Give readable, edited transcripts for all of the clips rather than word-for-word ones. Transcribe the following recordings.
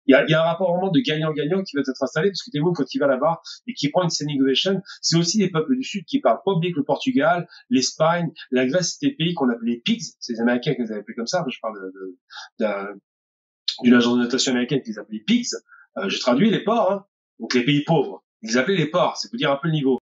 Il y a un rapport vraiment de gagnant-gagnant qui va être installé, parce que Tebboune, quand il va là-bas et qui prend une standing ovation, c'est aussi les peuples du Sud qui parlent. Pas oublier que le Portugal, l'Espagne, la Grèce, c'était des pays qu'on appelait pigs. C'est les Américains qui les avaient appelés comme ça. Je parle d'une agence de notation américaine qui les appelait pigs. Je traduis les porcs, hein. Donc les pays pauvres. Ils les appelaient les porcs. C'est pour dire un peu le niveau.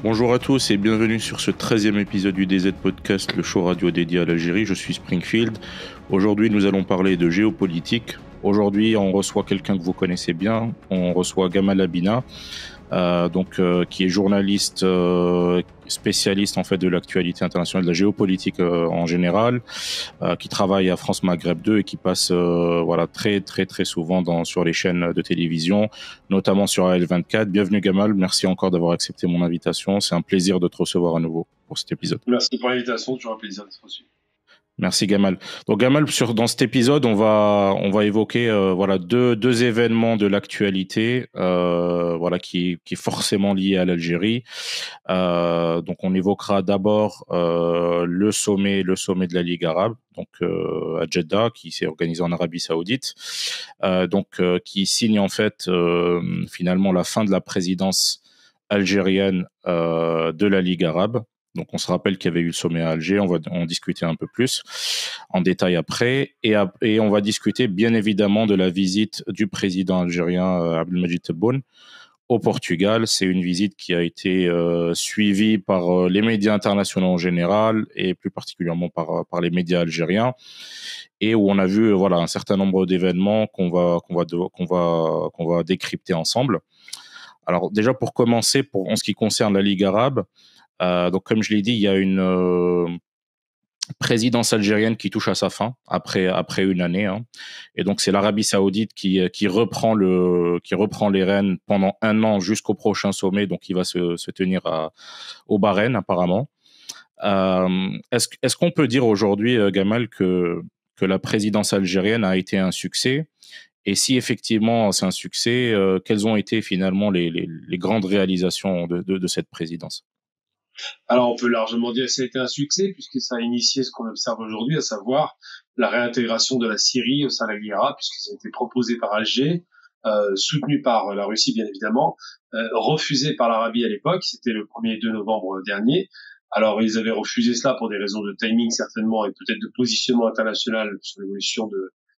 Bonjour à tous et bienvenue sur ce 13e épisode du DZ Podcast, le show radio dédié à l'Algérie. Je suis Springfield. Aujourd'hui, nous allons parler de géopolitique. Aujourd'hui, on reçoit quelqu'un que vous connaissez bien. On reçoit Gamal Abina, qui est journaliste spécialiste en fait de l'actualité internationale, de la géopolitique en général, qui travaille à France Maghreb 2 et qui passe très souvent sur les chaînes de télévision, notamment sur AL24. Bienvenue Gamal, merci encore d'avoir accepté mon invitation. C'est un plaisir de te recevoir à nouveau pour cet épisode. Merci pour l'invitation, toujours un plaisir d'être reçu. Merci Gamal. Donc Gamal, dans cet épisode, on va évoquer deux événements de l'actualité qui est forcément lié à l'Algérie. Donc on évoquera d'abord le sommet de la Ligue arabe, donc à Jeddah, qui s'est organisé en Arabie Saoudite, qui signe en fait finalement la fin de la présidence algérienne de la Ligue arabe. Donc, on se rappelle qu'il y avait eu le sommet à Alger. On va en discuter un peu plus en détail après. Et on va discuter, bien évidemment, de la visite du président algérien Abdelmadjid Tebboune au Portugal. C'est une visite qui a été suivie par les médias internationaux en général et plus particulièrement par les médias algériens, et où on a vu un certain nombre d'événements qu'on va décrypter ensemble. Alors, déjà, pour commencer, en ce qui concerne la Ligue arabe, donc comme je l'ai dit, il y a une présidence algérienne qui touche à sa fin après une année, hein. Et donc c'est l'Arabie Saoudite qui reprend les rênes pendant un an jusqu'au prochain sommet, donc il va se tenir au Bahreïn apparemment. Est-ce qu'on peut dire aujourd'hui, Gamal, que la présidence algérienne a été un succès? Et si effectivement c'est un succès, quelles ont été finalement les grandes réalisations de cette présidence? Alors, on peut largement dire que ça a été un succès, puisque ça a initié ce qu'on observe aujourd'hui, à savoir la réintégration de la Syrie au sein de la Ligue arabe, puisque ça a été proposé par Alger, soutenu par la Russie, bien évidemment, refusé par l'Arabie à l'époque. C'était le 1er et 2 novembre dernier. Alors, ils avaient refusé cela pour des raisons de timing, certainement, et peut-être de positionnement international sur l'évolution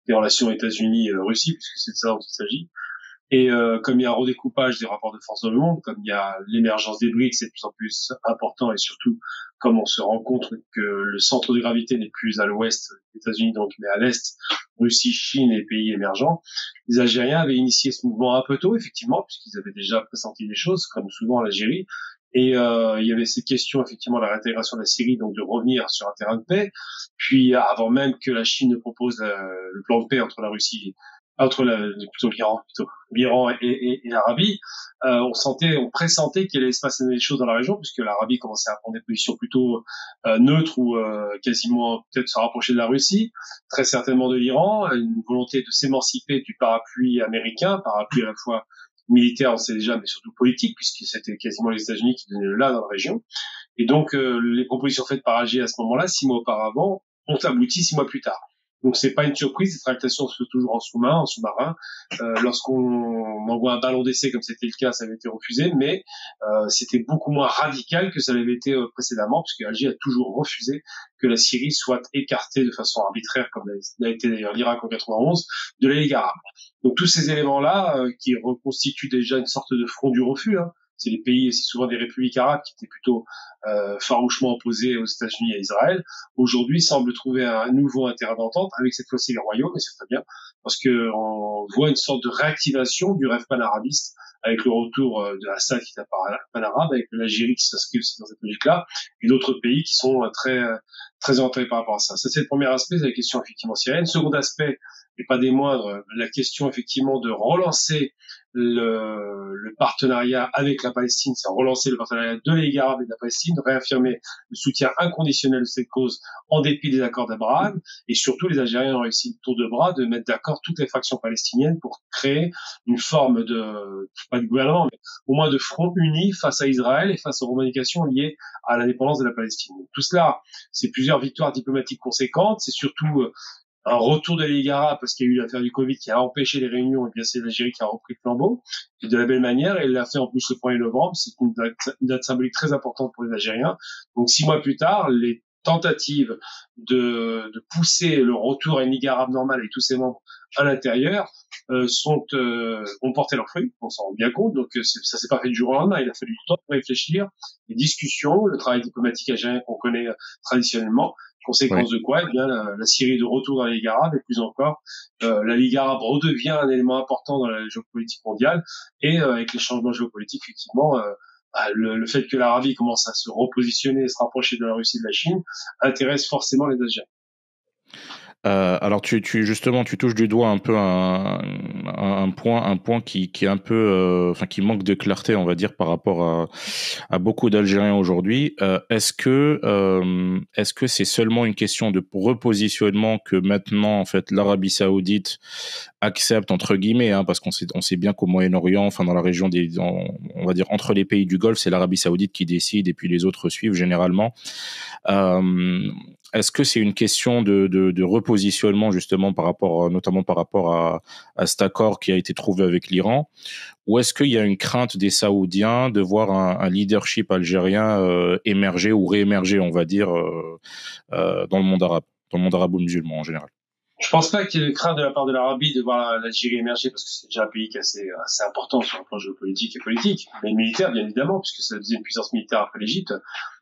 des relations États-Unis-Russie, puisque c'est de ça dont il s'agit. Et comme il y a un redécoupage des rapports de force dans le monde, comme il y a l'émergence des BRICS, c'est de plus en plus important, et surtout comme on se rend compte que le centre de gravité n'est plus à l'ouest des États-Unis, donc, mais à l'est, Russie, Chine et pays émergents, les Algériens avaient initié ce mouvement un peu tôt, effectivement, puisqu'ils avaient déjà pressenti des choses, comme souvent en Algérie. Et il y avait cette question, effectivement, de la réintégration de la Syrie, donc de revenir sur un terrain de paix. Puis, avant même que la Chine ne propose le plan de paix entre la Russie l'Iran et l'Arabie, on pressentait qu'il allait se passer des choses dans la région, puisque l'Arabie commençait à prendre des positions plutôt neutres ou quasiment peut-être se rapprocher de la Russie, très certainement de l'Iran, une volonté de s'émanciper du parapluie américain, parapluie à la fois militaire, on sait déjà, mais surtout politique, puisque c'était quasiment les États-Unis qui donnaient le là dans la région. Et donc, les propositions faites par Alger à ce moment-là, 6 mois auparavant, ont abouti 6 mois plus tard. Donc c'est pas une surprise, cette tractation se fait toujours en sous-marin. Lorsqu'on envoie un ballon d'essai, comme c'était le cas, ça avait été refusé, mais c'était beaucoup moins radical que ça l'avait été précédemment, puisque Alger a toujours refusé que la Syrie soit écartée de façon arbitraire, comme l'a été d'ailleurs l'Irak en 91, de la Ligue arabe. Donc tous ces éléments-là, qui reconstituent déjà une sorte de front du refus, hein. C'est souvent des républiques arabes qui étaient plutôt farouchement opposées aux États-Unis et à Israël. Aujourd'hui, semblent trouver un nouveau terrain d'entente avec cette fois-ci les royaumes, et c'est très bien, parce que on voit une sorte de réactivation du rêve panarabiste avec le retour de Assad qui est pan-arabe, avec l'Algérie qui s'inscrit aussi dans cette logique-là, et d'autres pays qui sont très très orienté par rapport à ça. Ça, c'est le premier aspect, c'est la question effectivement syrienne. Second aspect, et pas des moindres, la question effectivement de relancer le partenariat avec la Palestine, c'est relancer le partenariat de la Ligue arabe et de la Palestine, réaffirmer le soutien inconditionnel de cette cause en dépit des accords d'Abraham, et surtout les Algériens ont réussi le tour de bras de mettre d'accord toutes les factions palestiniennes pour créer une forme de, pas de gouvernement, mais au moins de front uni face à Israël et face aux revendications liées à l'indépendance de la Palestine. Donc, tout cela, c'est plusieurs victoires diplomatiques conséquentes, c'est surtout un retour de la Ligue arabe parce qu'il y a eu l'affaire du Covid qui a empêché les réunions, et bien c'est l'Algérie qui a repris le flambeau, et de la belle manière, et elle l'a fait en plus le 1er novembre, c'est une date symbolique très importante pour les Algériens. Donc 6 mois plus tard, les tentatives de pousser le retour à une Ligue arabe normale avec tous ses membres à l'intérieur ont porté leurs fruits, on s'en rend bien compte, donc ça s'est pas fait du jour au lendemain, il a fallu du temps pour réfléchir, les discussions, le travail diplomatique algérien qu'on connaît traditionnellement. Conséquence de quoi, eh bien, la Syrie est de retour dans la Ligue arabe, et plus encore, la Ligue arabe redevient un élément important dans la géopolitique mondiale, et avec les changements géopolitiques, effectivement, le fait que l'Arabie commence à se repositionner et se rapprocher de la Russie et de la Chine intéresse forcément les Algériens. Alors justement, tu touches du doigt un peu un point qui est un peu, enfin qui manque de clarté, on va dire, par rapport à beaucoup d'Algériens aujourd'hui. Est-ce que c'est seulement une question de repositionnement que maintenant, en fait, l'Arabie Saoudite accepte entre guillemets, hein, parce qu'on sait bien qu'au Moyen-Orient, enfin dans la région on va dire entre les pays du Golfe, c'est l'Arabie Saoudite qui décide et puis les autres suivent généralement. Est-ce que c'est une question de repositionnement justement notamment par rapport à cet accord qui a été trouvé avec l'Iran, ou est-ce qu'il y a une crainte des Saoudiens de voir un leadership algérien émerger ou réémerger, on va dire, dans le monde arabo-musulman en général? Je pense pas qu'il y ait de crainte de la part de l'Arabie de voir l'Algérie émerger, parce que c'est déjà un pays qui est assez important sur le plan géopolitique et politique, mais militaire bien évidemment, puisque c'est la deuxième puissance militaire après l'Égypte.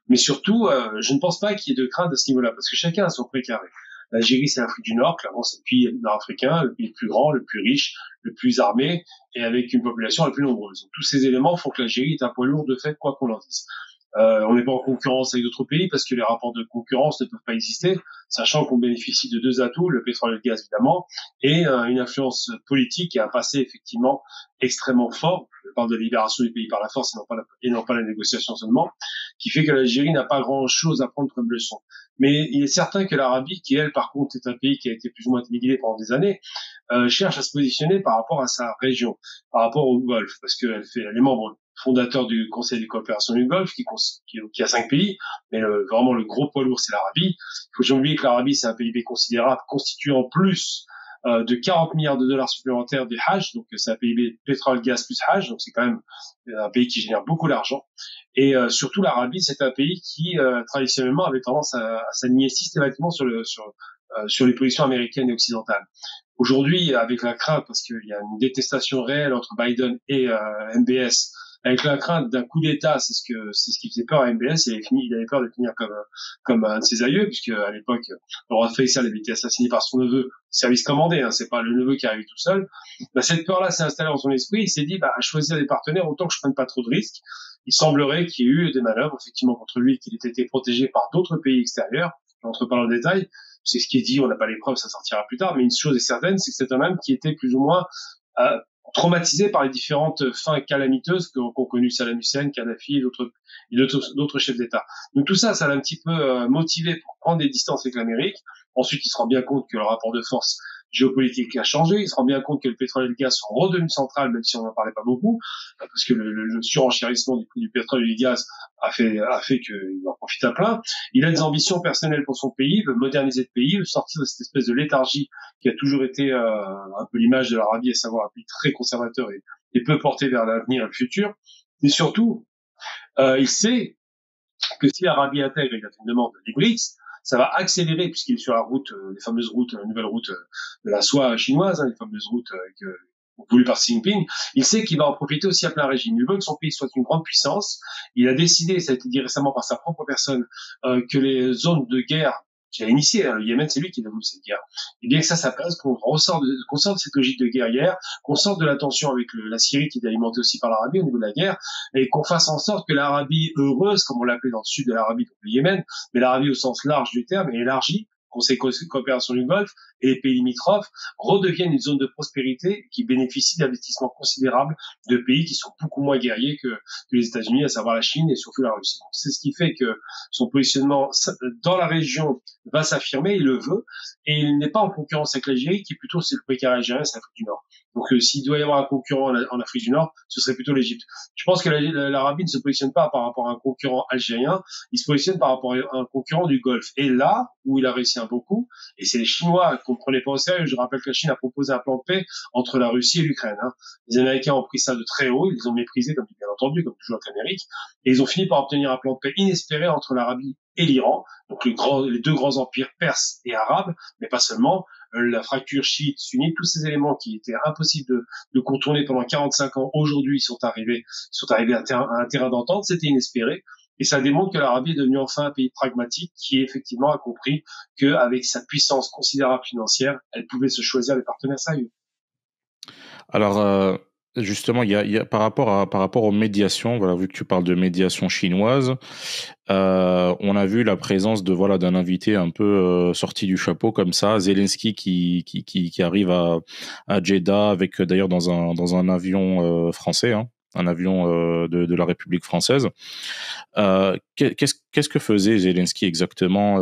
Mais surtout, je ne pense pas qu'il y ait de crainte à ce niveau-là, parce que chacun a son précaré. L'Algérie, c'est l'Afrique du Nord, clairement c'est le pays nord-africain, le pays le plus grand, le plus riche, le plus armé, et avec une population la plus nombreuse. Donc, tous ces éléments font que l'Algérie est un poids lourd de fait, quoi qu'on en dise. On n'est pas en concurrence avec d'autres pays parce que les rapports de concurrence ne peuvent pas exister, sachant qu'on bénéficie de deux atouts, le pétrole et le gaz évidemment, et une influence politique et un passé effectivement extrêmement fort. Je parle de libération du pays par la force et non pas la négociation seulement, qui fait que l'Algérie n'a pas grand-chose à prendre comme leçon. Mais il est certain que l'Arabie, qui elle par contre est un pays qui a été plus ou moins téléguidé pendant des années, cherche à se positionner par rapport à sa région, par rapport au Golfe, parce qu'elle est membre fondateur du Conseil de coopération du Golfe, qui a 5 pays, mais vraiment le gros poids lourd, c'est l'Arabie. Il faut jamais oublier que l'Arabie, c'est un PIB considérable, constitué en plus de 40 milliards de dollars supplémentaires des Hajj, donc c'est un PIB pétrole, gaz plus Hajj, donc c'est quand même un pays qui génère beaucoup d'argent. Et surtout, l'Arabie, c'est un pays qui traditionnellement avait tendance à s'aligner systématiquement sur les positions américaines et occidentales. Aujourd'hui, avec la crainte, parce qu'il y a une détestation réelle entre Biden et MBS, avec la crainte d'un coup d'État, c'est ce qui faisait peur à MBS. Il avait peur de finir comme un de ses aïeux, puisque à l'époque, le roi Faisal avait été assassiné par son neveu, service commandé, hein, c'est pas le neveu qui arrive tout seul. Cette peur-là s'est installée dans son esprit. Il s'est dit, à choisir des partenaires, autant que je prenne pas trop de risques. Il semblerait qu'il y ait eu des manœuvres effectivement contre lui, qu'il ait été protégé par d'autres pays extérieurs. Je n'entre pas dans le détail. C'est ce qui est dit, on n'a pas les preuves, ça sortira plus tard. Mais une chose est certaine, c'est que c'est un homme qui était plus ou moins traumatisé par les différentes fins calamiteuses qu'ont connues Saddam Hussein, Kadhafi et d'autres chefs d'État. Donc tout ça l'a un petit peu motivé pour prendre des distances avec l'Amérique. Ensuite, il se rend bien compte que le rapport de force géopolitique a changé. Il se rend bien compte que le pétrole et le gaz sont redevenus centrales, même si on n'en parlait pas beaucoup, parce que le surenchérissement du prix du pétrole et du gaz a fait qu'il en profite à plein. Il a des ambitions personnelles pour son pays, veut moderniser le pays, veut sortir de cette espèce de léthargie qui a toujours été un peu l'image de l'Arabie, à savoir un pays très conservateur et peu porté vers l'avenir et le futur. Et surtout, il sait que si l'Arabie intègre, il a fait une demande des BRICS, ça va accélérer, puisqu'il est sur la route, les fameuses routes, la nouvelle route de la soie chinoise, les fameuses routes voulues par Xi Jinping. Il sait qu'il va en profiter aussi à plein régime. Il veut que son pays soit une grande puissance. Il a décidé, ça a été dit récemment par sa propre personne, que les zones de guerre qui a initié, hein, le Yémen, c'est lui qui a voulu cette guerre. Et bien que ça passe qu'on sorte de cette logique de guerrière, qu'on sorte de la tension avec la Syrie qui est alimentée aussi par l'Arabie au niveau de la guerre, et qu'on fasse en sorte que l'Arabie heureuse, comme on l'appelait dans le sud de l'Arabie, donc le Yémen, mais l'Arabie au sens large du terme, est élargie, Conseil de coopération du Golfe et les pays limitrophes redeviennent une zone de prospérité qui bénéficie d'investissements considérables de pays qui sont beaucoup moins guerriers que les États-Unis, à savoir la Chine et surtout la Russie. C'est ce qui fait que son positionnement dans la région va s'affirmer, il le veut, et il n'est pas en concurrence avec l'Algérie, qui est plutôt c'est le précaré algérien, c'est l'Afrique du Nord. Donc s'il doit y avoir un concurrent en Afrique du Nord, ce serait plutôt l'Égypte. Je pense que l'Arabie ne se positionne pas par rapport à un concurrent algérien, il se positionne par rapport à un concurrent du Golfe. Et là où il a réussi un beau coup, et c'est les Chinois qu'on ne prenait pas au sérieux, je rappelle que la Chine a proposé un plan de paix entre la Russie et l'Ukraine. Hein. Les Américains ont pris ça de très haut, ils les ont méprisés, comme bien entendu, comme toujours avec l'Amérique, et ils ont fini par obtenir un plan de paix inespéré entre l'Arabie et l'Iran, donc les deux grands empires perses et arabes, mais pas seulement, la fracture chiite-sunnite, tous ces éléments qui étaient impossibles de contourner pendant 45 ans, aujourd'hui sont arrivés à un terrain d'entente, c'était inespéré. Et ça démontre que l'Arabie est devenue enfin un pays pragmatique qui effectivement a compris qu'avec sa puissance considérable financière, elle pouvait se choisir des partenaires sérieux. Alors, justement, il y a par rapport aux médiations, voilà, vu que tu parles de médiation chinoise, on a vu la présence de voilà d'un invité un peu sorti du chapeau comme ça, Zelensky qui arrive à Jeddah avec d'ailleurs dans un avion français, hein, un avion de la République française. Qu'est-ce que faisait Zelensky exactement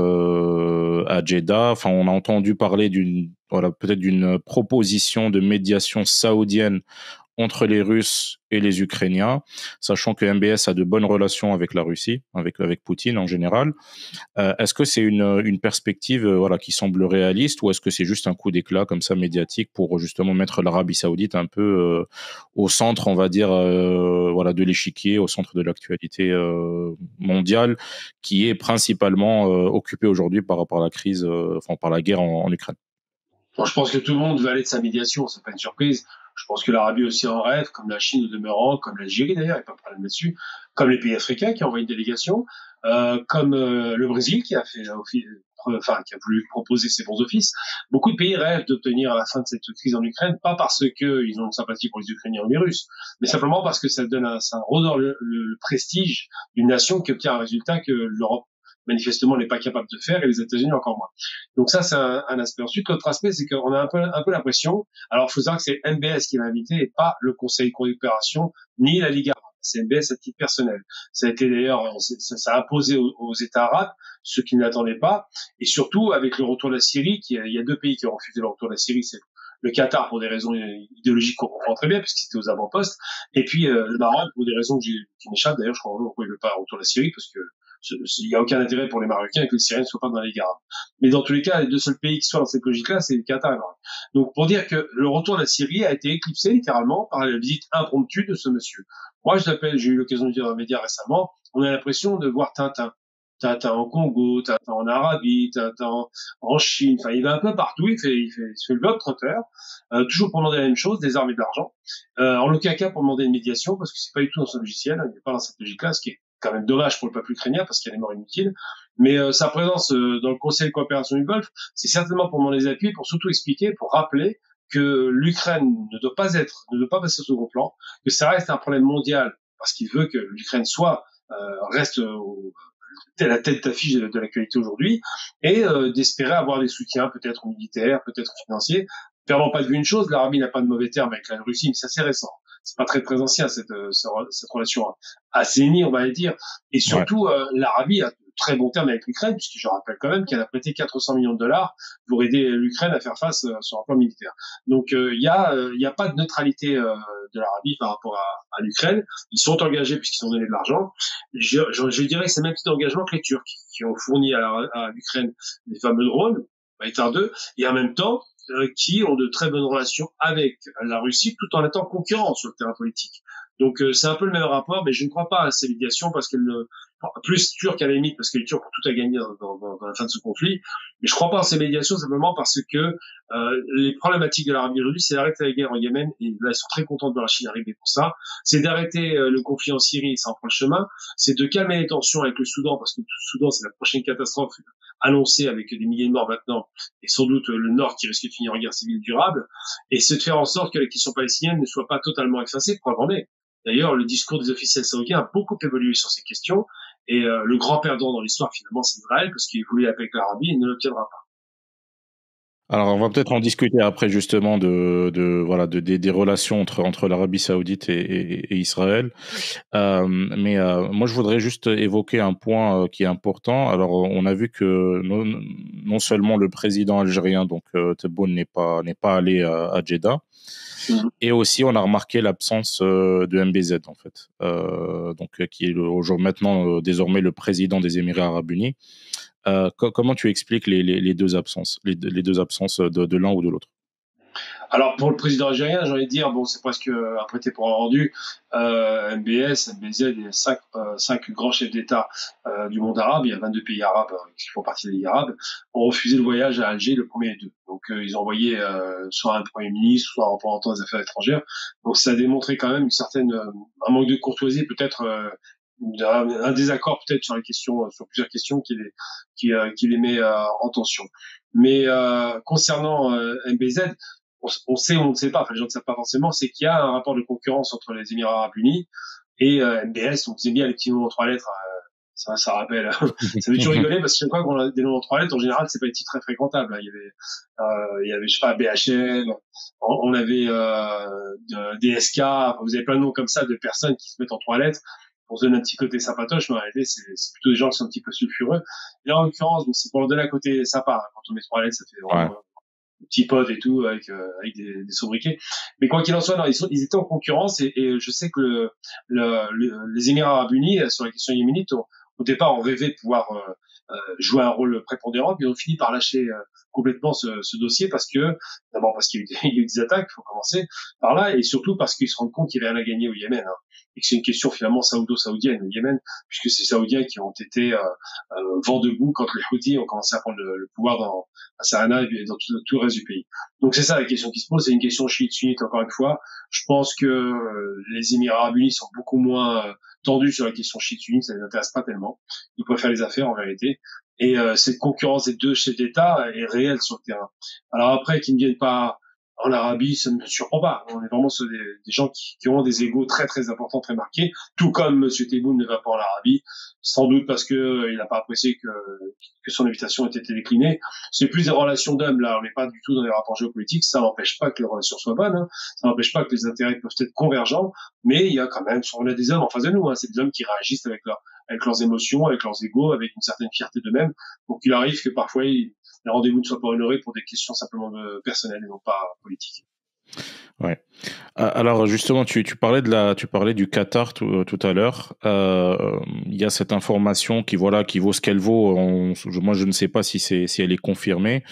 à Jeddah? Enfin, on a entendu parler d'une voilà peut-être d'une proposition de médiation saoudienne entre les Russes et les Ukrainiens, sachant que MBS a de bonnes relations avec la Russie, avec Poutine en général. Est-ce que c'est une perspective voilà, qui semble réaliste ou est-ce que c'est juste un coup d'éclat comme ça médiatique pour justement mettre l'Arabie Saoudite un peu au centre, on va dire, voilà, de l'échiquier, au centre de l'actualité mondiale, qui est principalement occupée aujourd'hui par rapport à la crise, enfin par la guerre en Ukraine? Bon, je pense que tout le monde veut aller de sa médiation, c'est pas une surprise. Je pense que l'Arabie aussi en rêve, comme la Chine au demeurant, comme l'Algérie d'ailleurs, il n'y a pas de problème là-dessus, comme les pays africains qui ont envoyé une délégation, comme le Brésil qui a fait qui a voulu proposer ses bons offices. Beaucoup de pays rêvent d'obtenir à la fin de cette crise en Ukraine, pas parce qu'ils ont une sympathie pour les Ukrainiens ou les Russes, mais simplement parce que ça redonne le prestige d'une nation qui obtient un résultat que l'Europe manifestement n'est pas capable de faire et les États-Unis encore moins. Donc ça, c'est un aspect. Ensuite, l'autre aspect, c'est qu'on a un peu l'impression, alors il faut savoir que c'est MBS qui l'a invité et pas le Conseil de coopération ni la Ligue arabe. C'est MBS à titre personnel. Ça a été d'ailleurs, ça a imposé aux États arabes, ceux qui ne l'attendaient pas, et surtout avec le retour de la Syrie, il y a deux pays qui ont refusé le retour de la Syrie, c'est le Qatar pour des raisons idéologiques qu'on comprend très bien, puisque c'était aux avant-postes, et puis le Maroc pour des raisons qui m'échappent. D'ailleurs, je crois qu'on ne veut pas le retour de la Syrie, parce que il n'y a aucun intérêt pour les Marocains que les Syriens ne soient pas dans les gares. Mais dans tous les cas, les deux seuls pays qui soient dans cette logique-là, c'est le Qatar et le Maroc. Donc, pour dire que le retour de la Syrie a été éclipsé littéralement par la visite impromptue de ce monsieur. Moi, j'ai eu l'occasion de dire dans les médias récemment, on a l'impression de voir Tintin. Tintin en Congo, Tintin en Arabie, Tintin en Chine. Enfin, il va un peu partout. Il fait le globe-trotteur, toujours pour demander la même chose, des armes et de l'argent. En aucun cas pour demander une médiation, parce que c'est pas du tout dans son logiciel. Il n'est pas dans cette logique-là, ce qui est quand même dommage pour le peuple ukrainien parce qu'il y a des morts inutiles. Mais sa présence dans le Conseil de coopération du Golfe, c'est certainement pour demander des appuis, pour surtout expliquer, pour rappeler que l'Ukraine ne doit pas passer au second plan, que ça reste un problème mondial parce qu'il veut que l'Ukraine reste la tête d'affiche de l'actualité aujourd'hui, et d'espérer avoir des soutiens peut-être militaires, peut-être financiers. Perdons pas de vue une chose, l'Arabie n'a pas de mauvais termes avec la Russie, mais c'est assez récent. C'est pas très ancien cette relation assainie, on va le dire. Et surtout, l'Arabie a de très bons termes avec l'Ukraine, puisque je rappelle quand même qu'elle a prêté 400 millions de dollars pour aider l'Ukraine à faire face sur un plan militaire. Donc il y a pas de neutralité de l'Arabie par rapport à l'Ukraine. Ils sont engagés puisqu'ils ont donné de l'argent. Je dirais que c'est le même type d'engagement que les Turcs, qui ont fourni à l'Ukraine les fameux drones, Baytar 2, et en même temps qui ont de très bonnes relations avec la Russie tout en étant concurrents sur le terrain politique. Donc c'est un peu le même rapport, mais je ne crois pas à ces médiations parce qu'elles ne plus turques à la limite parce que les Turcs ont tout à gagner dans la fin de ce conflit, mais je crois pas à ces médiations simplement parce que les problématiques de l'Arabie aujourd'hui, c'est d'arrêter la guerre en Yémen, et là ils sont très contents de voir la Chine arriver pour ça, c'est d'arrêter le conflit en Syrie, ça en prend le chemin, c'est de calmer les tensions avec le Soudan parce que le Soudan c'est la prochaine catastrophe annoncé avec des milliers de morts maintenant, et sans doute le Nord qui risque de finir en guerre civile durable, et c'est de faire en sorte que la question palestinienne ne soit pas totalement effacée, preuve en est. D'ailleurs, le discours des officiels saoudiens a beaucoup évolué sur ces questions, et le grand perdant dans l'histoire, finalement, c'est Israël, parce qu'il voulait la paix avec l'Arabie et ne l'obtiendra pas. Alors, on va peut-être en discuter après justement voilà des relations entre l'Arabie Saoudite et Israël. Moi, je voudrais juste évoquer un point qui est important. Alors, on a vu que non seulement le président algérien, donc Tebboune, n'est pas allé à Jeddah, et aussi on a remarqué l'absence de MBZ en fait, donc qui est aujourd'hui maintenant désormais le président des Émirats Arabes Unis. Comment tu expliques les deux absences, les deux absences de l'un ou de l'autre? Alors pour le président algérien, j'ai envie de dire, bon, c'est presque apprêté pour un rendu. MBS, MBZ, il y a cinq grands chefs d'État du monde arabe. Il y a 22 pays arabes qui font partie des Ligues arabes, ont refusé le voyage à Alger le premier et deux. Donc ils ont envoyé soit un premier ministre, soit un représentant des affaires étrangères. Donc ça a démontré quand même une certaine un manque de courtoisie, peut-être un désaccord peut-être sur les questions, sur plusieurs questions qui les met en tension. Mais concernant MBZ, on sait ou on ne sait pas, enfin les gens ne savent pas forcément, c'est qu'il y a un rapport de concurrence entre les Émirats Arabes Unis et MBS. On disait bien les petits noms en trois lettres. Ça rappelle, ça fait toujours rigoler parce que chaque fois qu'on a des noms en trois lettres, en général, c'est pas des titres très fréquentables. Il y avait, je sais pas, BHL, on avait DSK. Vous avez plein de noms comme ça de personnes qui se mettent en trois lettres pour se donner un petit côté sympatoche, mais en réalité, c'est plutôt des gens qui sont un petit peu sulfureux. Et là, en l'occurrence, bon, c'est pour leur donner un côté sympa. Hein. Quand on met trois lettres, ça fait vraiment petits potes et tout avec des sobriquets. Mais quoi qu'il en soit, non, ils étaient en concurrence et je sais que les Émirats Arabes Unis sur la question yéménite au départ ont rêvé de pouvoir jouer un rôle prépondérant, mais ont fini par lâcher complètement ce dossier parce que d'abord parce qu'il y a eu des attaques, il faut commencer par là, et surtout parce qu'ils se rendent compte qu'il n'y a rien à gagner au Yémen. Hein, et que c'est une question finalement saoudo-saoudienne au Yémen, puisque c'est les Saoudiens qui ont été vent debout quand les Houthis ont commencé à prendre le pouvoir à Sarana et dans tout le reste du pays. Donc c'est ça la question qui se pose, c'est une question chiite-sunnite encore une fois. Je pense que les Émirats Arabes Unis sont beaucoup moins tendus sur la question chiite-sunnite, ça les intéresse pas tellement. Ils préfèrent les affaires en réalité. Et cette concurrence des deux chefs d'État est réelle sur le terrain. Alors après, qu'ils ne viennent pas en Arabie, ça ne me surprend pas. On est vraiment sur des gens qui ont des égos très très importants, très marqués, tout comme Monsieur Tebboune ne va pas en Arabie, sans doute parce que il n'a pas apprécié que son invitation ait été déclinée. C'est plus des relations d'hommes, là, on n'est pas du tout dans les rapports géopolitiques, ça n'empêche pas que les relations soient bonnes, hein. Ça n'empêche pas que les intérêts peuvent être convergents, mais il y a quand même, on a des hommes en face de nous, hein. C'est des hommes qui réagissent avec leurs émotions, avec leurs égos, avec une certaine fierté d'eux-mêmes. Donc il arrive que parfois les rendez-vous ne soient pas honorés pour des questions simplement personnelles et non pas politiques. Ouais. Alors justement, tu parlais du Qatar tout à l'heure. Il y a cette information qui vaut ce qu'elle vaut. Moi, je ne sais pas si elle est confirmée.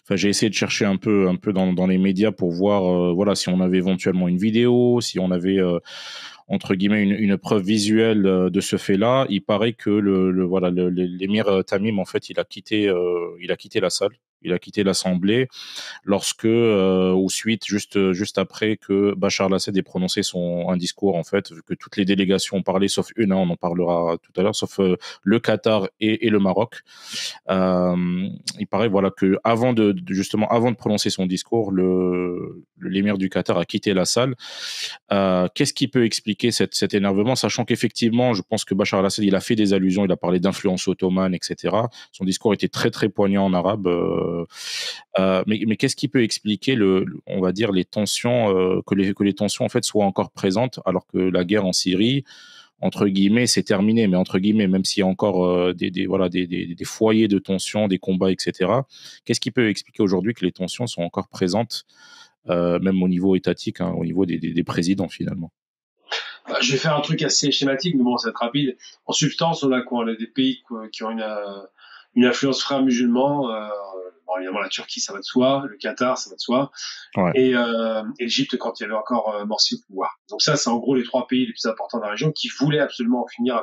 Enfin, j'ai essayé de chercher un peu dans les médias pour voir si on avait éventuellement une vidéo, si on avait entre guillemets une preuve visuelle de ce fait-là. Il paraît que l'émir Tamim en fait il a quitté la salle. Il a quitté l'Assemblée lorsque, ou suite, juste après que Bachar el-Assad ait prononcé un discours, en fait, vu que toutes les délégations ont parlé, sauf une, hein, on en parlera tout à l'heure, sauf le Qatar et le Maroc. Il paraît que avant de prononcer son discours, l'émir du Qatar a quitté la salle. Qu'est-ce qui peut expliquer cet énervement, sachant qu'effectivement, je pense que Bachar el-Assad, il a fait des allusions, il a parlé d'influence ottomane, etc. Son discours était très très poignant en arabe. Mais qu'est-ce qui peut expliquer on va dire les tensions, que les tensions en fait soient encore présentes alors que la guerre en Syrie, entre guillemets, c'est terminé, mais entre guillemets, même s'il y a encore des foyers de tensions, des combats, etc. Qu'est-ce qui peut expliquer aujourd'hui que les tensions sont encore présentes, même au niveau étatique, hein, au niveau des présidents finalement? Je vais faire un truc assez schématique, mais bon, ça va être rapide. En substance, on a quoi? On a des pays qui ont une influence frère musulman. Évidemment, la Turquie, ça va de soi. Le Qatar, ça va de soi. Ouais. Et l'Égypte, quand il y avait encore Morsi au pouvoir. Donc ça, c'est en gros les trois pays les plus importants de la région qui voulaient absolument en finir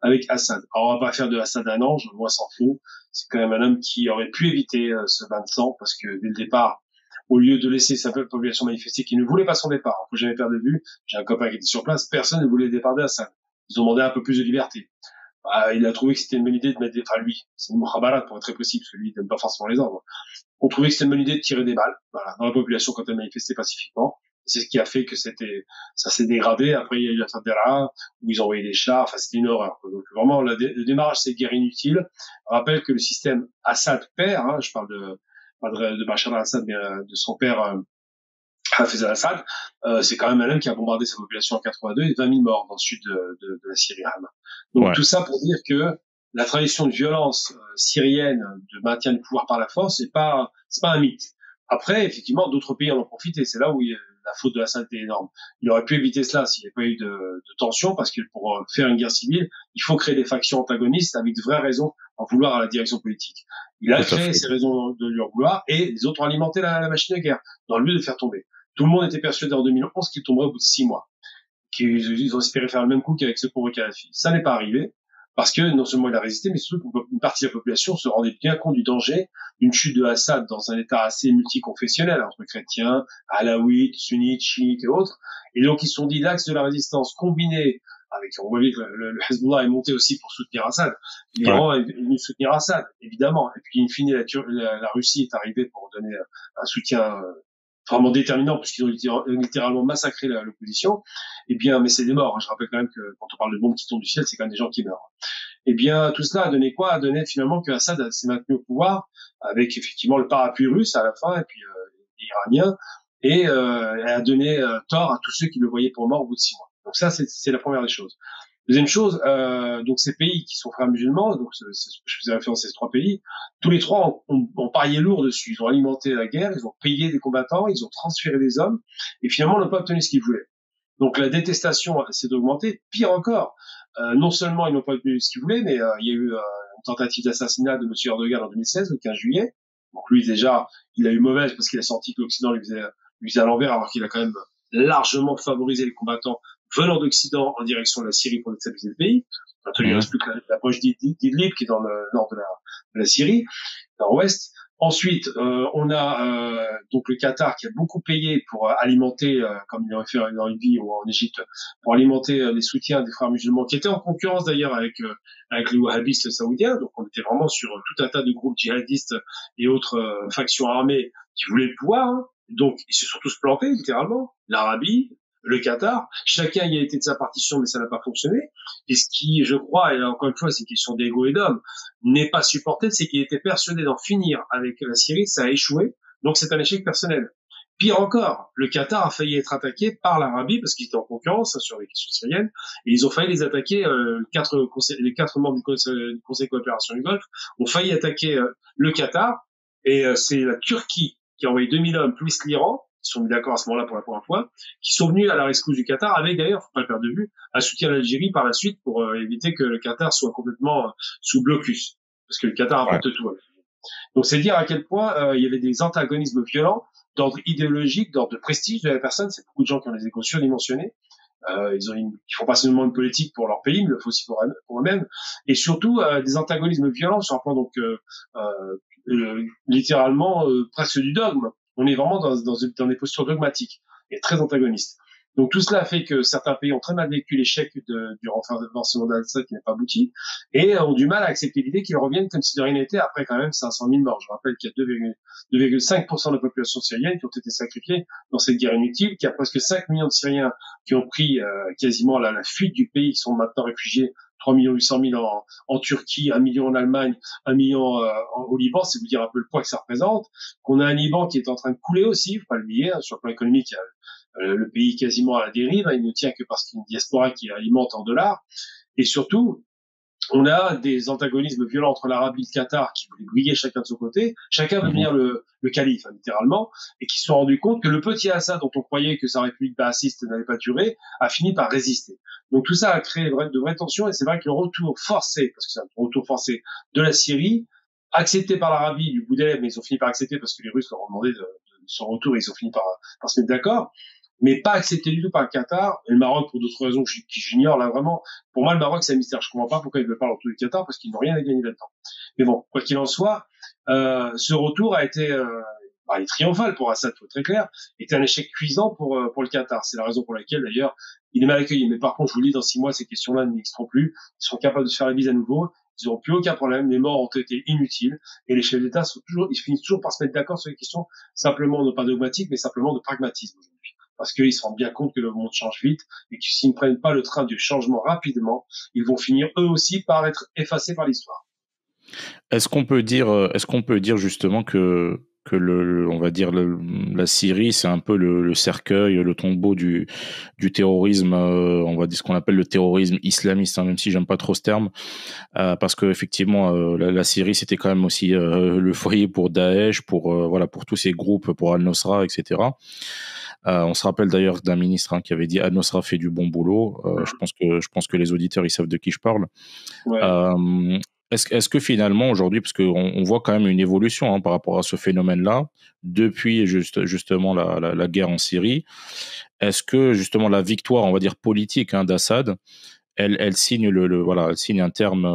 avec Assad. Alors, on va pas faire de Assad un ange, moi, s'en fout. C'est quand même un homme qui aurait pu éviter ce bain de sang, parce que dès le départ, au lieu de laisser sa population manifester, qui ne voulait pas son départ, faut jamais perdre de vue, j'ai un copain qui était sur place, personne ne voulait le départ d'Assad. Ils ont demandé un peu plus de liberté. il a trouvé que c'était une bonne idée de mettre enfin lui, c'est une mukhabarat pour être très précis, parce que lui, il n'aime pas forcément les ordres. On trouvait que c'était une bonne idée de tirer des balles, voilà, dans la population quand elle manifestait pacifiquement. C'est ce qui a fait que ça s'est dégradé. Après, il y a eu l'affaire d'Era, où ils ont envoyé des chars. Enfin, c'était une horreur, quoi. Donc, vraiment, le démarrage, c'est guerre inutile. Je rappelle que le système Assad père, hein, je parle pas de Bachar al-Assad, mais de son père, Hafez al-Assad, c'est quand même un homme qui a bombardé sa population en 82 et 20 000 morts dans le sud de la Syrie. Donc, tout ça pour dire que la tradition de violence syrienne, de maintien du pouvoir par la force, c'est pas un mythe. Après, effectivement, d'autres pays en ont profité. C'est là où la faute de Assad était énorme. Il aurait pu éviter cela s'il n'y avait pas eu de tension, parce que pour faire une guerre civile, il faut créer des factions antagonistes avec de vraies raisons en vouloir à la direction politique. Il a créé ces raisons de lui en vouloir, et les autres ont alimenté la machine de guerre dans le but de faire tomber. Tout le monde était persuadé en 2011 qu'il tomberait au bout de 6 mois. Qu'ils ont espéré faire le même coup qu'avec ce pauvre Kadhafi. Ça n'est pas arrivé, parce que non seulement il a résisté, mais surtout qu'une partie de la population se rendait bien compte du danger d'une chute de Assad dans un état assez multiconfessionnel, entre chrétiens, alaouites, sunnites, chiites et autres. Et donc ils se sont dit, l'axe de la résistance combiné avec, on voit que le Hezbollah est monté aussi pour soutenir Assad. L'Iran est venu soutenir Assad, évidemment. Et puis, in fine, la Russie est arrivée pour donner un soutien vraiment déterminant, puisqu'ils ont littéralement massacré l'opposition. Eh bien, mais c'est des morts. Je rappelle quand même que quand on parle de bombes qui tombent du ciel, c'est quand même des gens qui meurent. Eh bien, tout cela a donné quoi? A donné finalement que Assad s'est maintenu au pouvoir avec effectivement le parapluie russe à la fin, et puis iranien, et a donné tort à tous ceux qui le voyaient pour mort au bout de 6 mois. Donc ça, c'est la première des choses. Deuxième chose, donc ces pays qui sont frères musulmans, donc je faisais référence à ces 3 pays, tous les 3 ont parié lourd dessus. Ils ont alimenté la guerre, ils ont payé des combattants, ils ont transféré des hommes, et finalement n'ont pas obtenu ce qu'ils voulaient. Donc la détestation s'est augmentée. Pire encore, non seulement ils n'ont pas obtenu ce qu'ils voulaient, mais il y a eu une tentative d'assassinat de M. Erdogan en 2016, le 15 juillet. Donc lui déjà, il a eu mauvaise parce qu'il a senti que l'Occident lui faisait à l'envers, alors qu'il a quand même largement favorisé les combattants venant d'Occident en direction de la Syrie pour déstabiliser le pays. Maintenant, il ne reste plus que la poche d'Idlib qui est dans le nord de la Syrie, nord-ouest. Ensuite, on a donc le Qatar qui a beaucoup payé pour alimenter, comme il aurait fait en Libye ou en Égypte, pour alimenter les soutiens des frères musulmans, qui étaient en concurrence d'ailleurs avec les wahhabistes saoudiens. Donc on était vraiment sur tout un tas de groupes djihadistes et autres factions armées qui voulaient le pouvoir. Hein. Donc ils se sont tous plantés littéralement. L'Arabie, le Qatar, chacun y a été de sa partition, mais ça n'a pas fonctionné. Et ce qui, je crois, et encore une fois, c'est une question d'ego et d'homme, n'est pas supporté, c'est qu'il était persuadé d'en finir avec la Syrie, ça a échoué, donc c'est un échec personnel. Pire encore, le Qatar a failli être attaqué par l'Arabie, parce qu'ils étaient en concurrence sur les questions syriennes, et ils ont failli les attaquer, les 4 membres du Conseil de coopération du Golfe ont failli attaquer le Qatar, et c'est la Turquie qui a envoyé 2000 hommes, plus l'Iran, qui sont mis d'accord à ce moment-là pour la première fois, qui sont venus à la rescousse du Qatar, avec d'ailleurs, faut pas le perdre de vue, un soutien à l'Algérie par la suite pour éviter que le Qatar soit complètement sous blocus, parce que le Qatar apporte tout. Donc c'est dire à quel point il y avait des antagonismes violents d'ordre idéologique, d'ordre de prestige de la personne. C'est beaucoup de gens qui ont des égos surdimensionnés. Ils font pas seulement une politique pour leur pays, mais le font aussi pour eux-mêmes. Et surtout des antagonismes violents sur un plan donc littéralement presque du dogme. On est vraiment dans des postures dogmatiques et très antagonistes. Donc tout cela fait que certains pays ont très mal vécu l'échec du renforcement d'Al-Assad qui n'a pas abouti et ont du mal à accepter l'idée qu'ils reviennent comme si de rien n'était après quand même 500 000 morts. Je rappelle qu'il y a 2,5% de la population syrienne qui ont été sacrifiés dans cette guerre inutile, qu'il y a presque 5 millions de Syriens qui ont pris quasiment la fuite du pays, qui sont maintenant réfugiés 3 800 000 en Turquie, 1 million en Allemagne, 1 million au Liban, c'est vous dire un peu le poids que ça représente. Qu'on a un Liban qui est en train de couler aussi, faut pas l'oublier, hein, sur le plan économique, il y a le pays quasiment à la dérive, hein, il ne tient que parce qu'il y a une diaspora qui alimente en dollars. Et surtout, on a des antagonismes violents entre l'Arabie et le Qatar qui voulaient briller chacun de son côté. Chacun veut devenir le calife, hein, littéralement, et qui se sont rendus compte que le petit Assad, dont on croyait que sa république baassiste n'allait pas durer, a fini par résister. Donc tout ça a créé de vraies tensions, et c'est vrai que le retour forcé, parce que c'est un retour forcé de la Syrie, accepté par l'Arabie du bout des lèvres, mais ils ont fini par accepter parce que les Russes leur ont demandé de son retour, et ils ont fini par se mettre d'accord, mais pas accepté du tout par le Qatar et le Maroc pour d'autres raisons que j'ignore là vraiment. Pour moi, le Maroc, c'est un mystère. Je comprends pas pourquoi ils veulent pas le retour du Qatar, parce qu'ils n'ont rien à gagner là-dedans. Mais bon, quoi qu'il en soit, ce retour a été il est triomphal pour Assad, faut être très clair, était un échec cuisant pour le Qatar. C'est la raison pour laquelle d'ailleurs il est mal accueilli. Mais par contre, je vous le dis, dans 6 mois, ces questions-là n'existeront plus. Ils seront capables de se faire la bise à nouveau. Ils n'auront plus aucun problème. Les morts ont été inutiles. Et les chefs d'État ils finissent toujours par se mettre d'accord sur les questions, simplement, non pas dogmatiques, mais simplement de pragmatisme aujourd'hui. Parce qu'ils se rendent bien compte que le monde change vite et que s'ils ne prennent pas le train du changement rapidement, ils vont finir eux aussi par être effacés par l'histoire. Est-ce qu'on peut dire justement que on va dire la Syrie, c'est un peu le cercueil, le tombeau du terrorisme, on va dire ce qu'on appelle le terrorisme islamiste, hein, même si j'aime pas trop ce terme, parce que effectivement, la Syrie, c'était quand même aussi le foyer pour Daesh, voilà, pour tous ces groupes, pour Al-Nosra, etc. On se rappelle d'ailleurs d'un ministre, hein, qui avait dit Al-Nosra fait du bon boulot. Je pense que les auditeurs, ils savent de qui je parle. Ouais. Est-ce que finalement aujourd'hui, parce qu'on voit quand même une évolution, hein, par rapport à ce phénomène-là, depuis justement la guerre en Syrie, est-ce que justement la victoire, on va dire politique, hein, d'Assad, elle signe voilà, elle signe un terme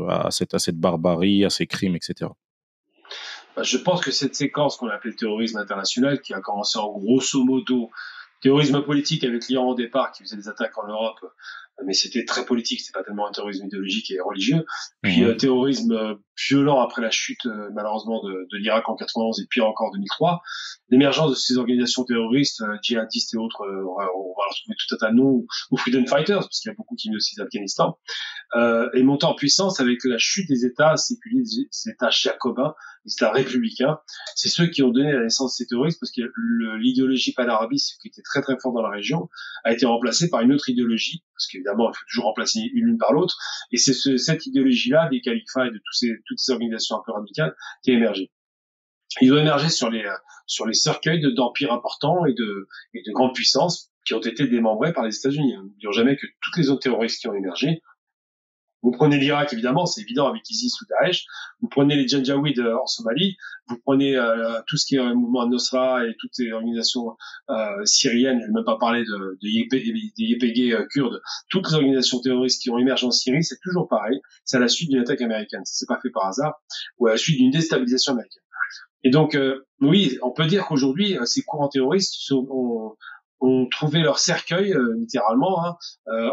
à cette barbarie, à ces crimes, etc. Je pense que cette séquence qu'on appelle le terrorisme international, qui a commencé en grosso modo terrorisme politique avec l'Iran au départ, qui faisait des attaques en Europe, mais c'était très politique, c'était pas tellement un terrorisme idéologique et religieux. Puis terrorisme violent après la chute malheureusement de l'Irak en 91 et pire encore en 2003. L'émergence de ces organisations terroristes, djihadistes et autres, on va leur trouver tout un tas de noms, ou Freedom Fighters, parce qu'il y a beaucoup qui viennent aussi d'Afghanistan, est monté en puissance avec la chute des États séculiers, des États jacobins, des États républicains. C'est ceux qui ont donné la naissance de ces terroristes, parce que l'idéologie panarabiste, qui était très très fort dans la région, a été remplacée par une autre idéologie, parce qu'évidemment, il faut toujours remplacer l'une par l'autre, et c'est cette idéologie-là, des califats et de toutes ces organisations un peu radicales, qui a émergé. Ils ont émergé sur les cercueils d'empires importants et de grandes puissances qui ont été démembrés par les États-Unis. N'oublions jamais que toutes les autres terroristes qui ont émergé, vous prenez l'Irak, évidemment, c'est évident avec ISIS ou Daesh. Vous prenez les Janjaweed en Somalie. Vous prenez tout ce qui est mouvement Al-Nosra et toutes les organisations syriennes. Je ne vais même pas parler des YPG kurdes. Toutes les organisations terroristes qui ont émergé en Syrie, c'est toujours pareil. C'est à la suite d'une attaque américaine. C'est pas fait par hasard, ou à la suite d'une déstabilisation américaine. Et donc, oui, on peut dire qu'aujourd'hui, ces courants terroristes ont trouvé leur cercueil, littéralement, hein,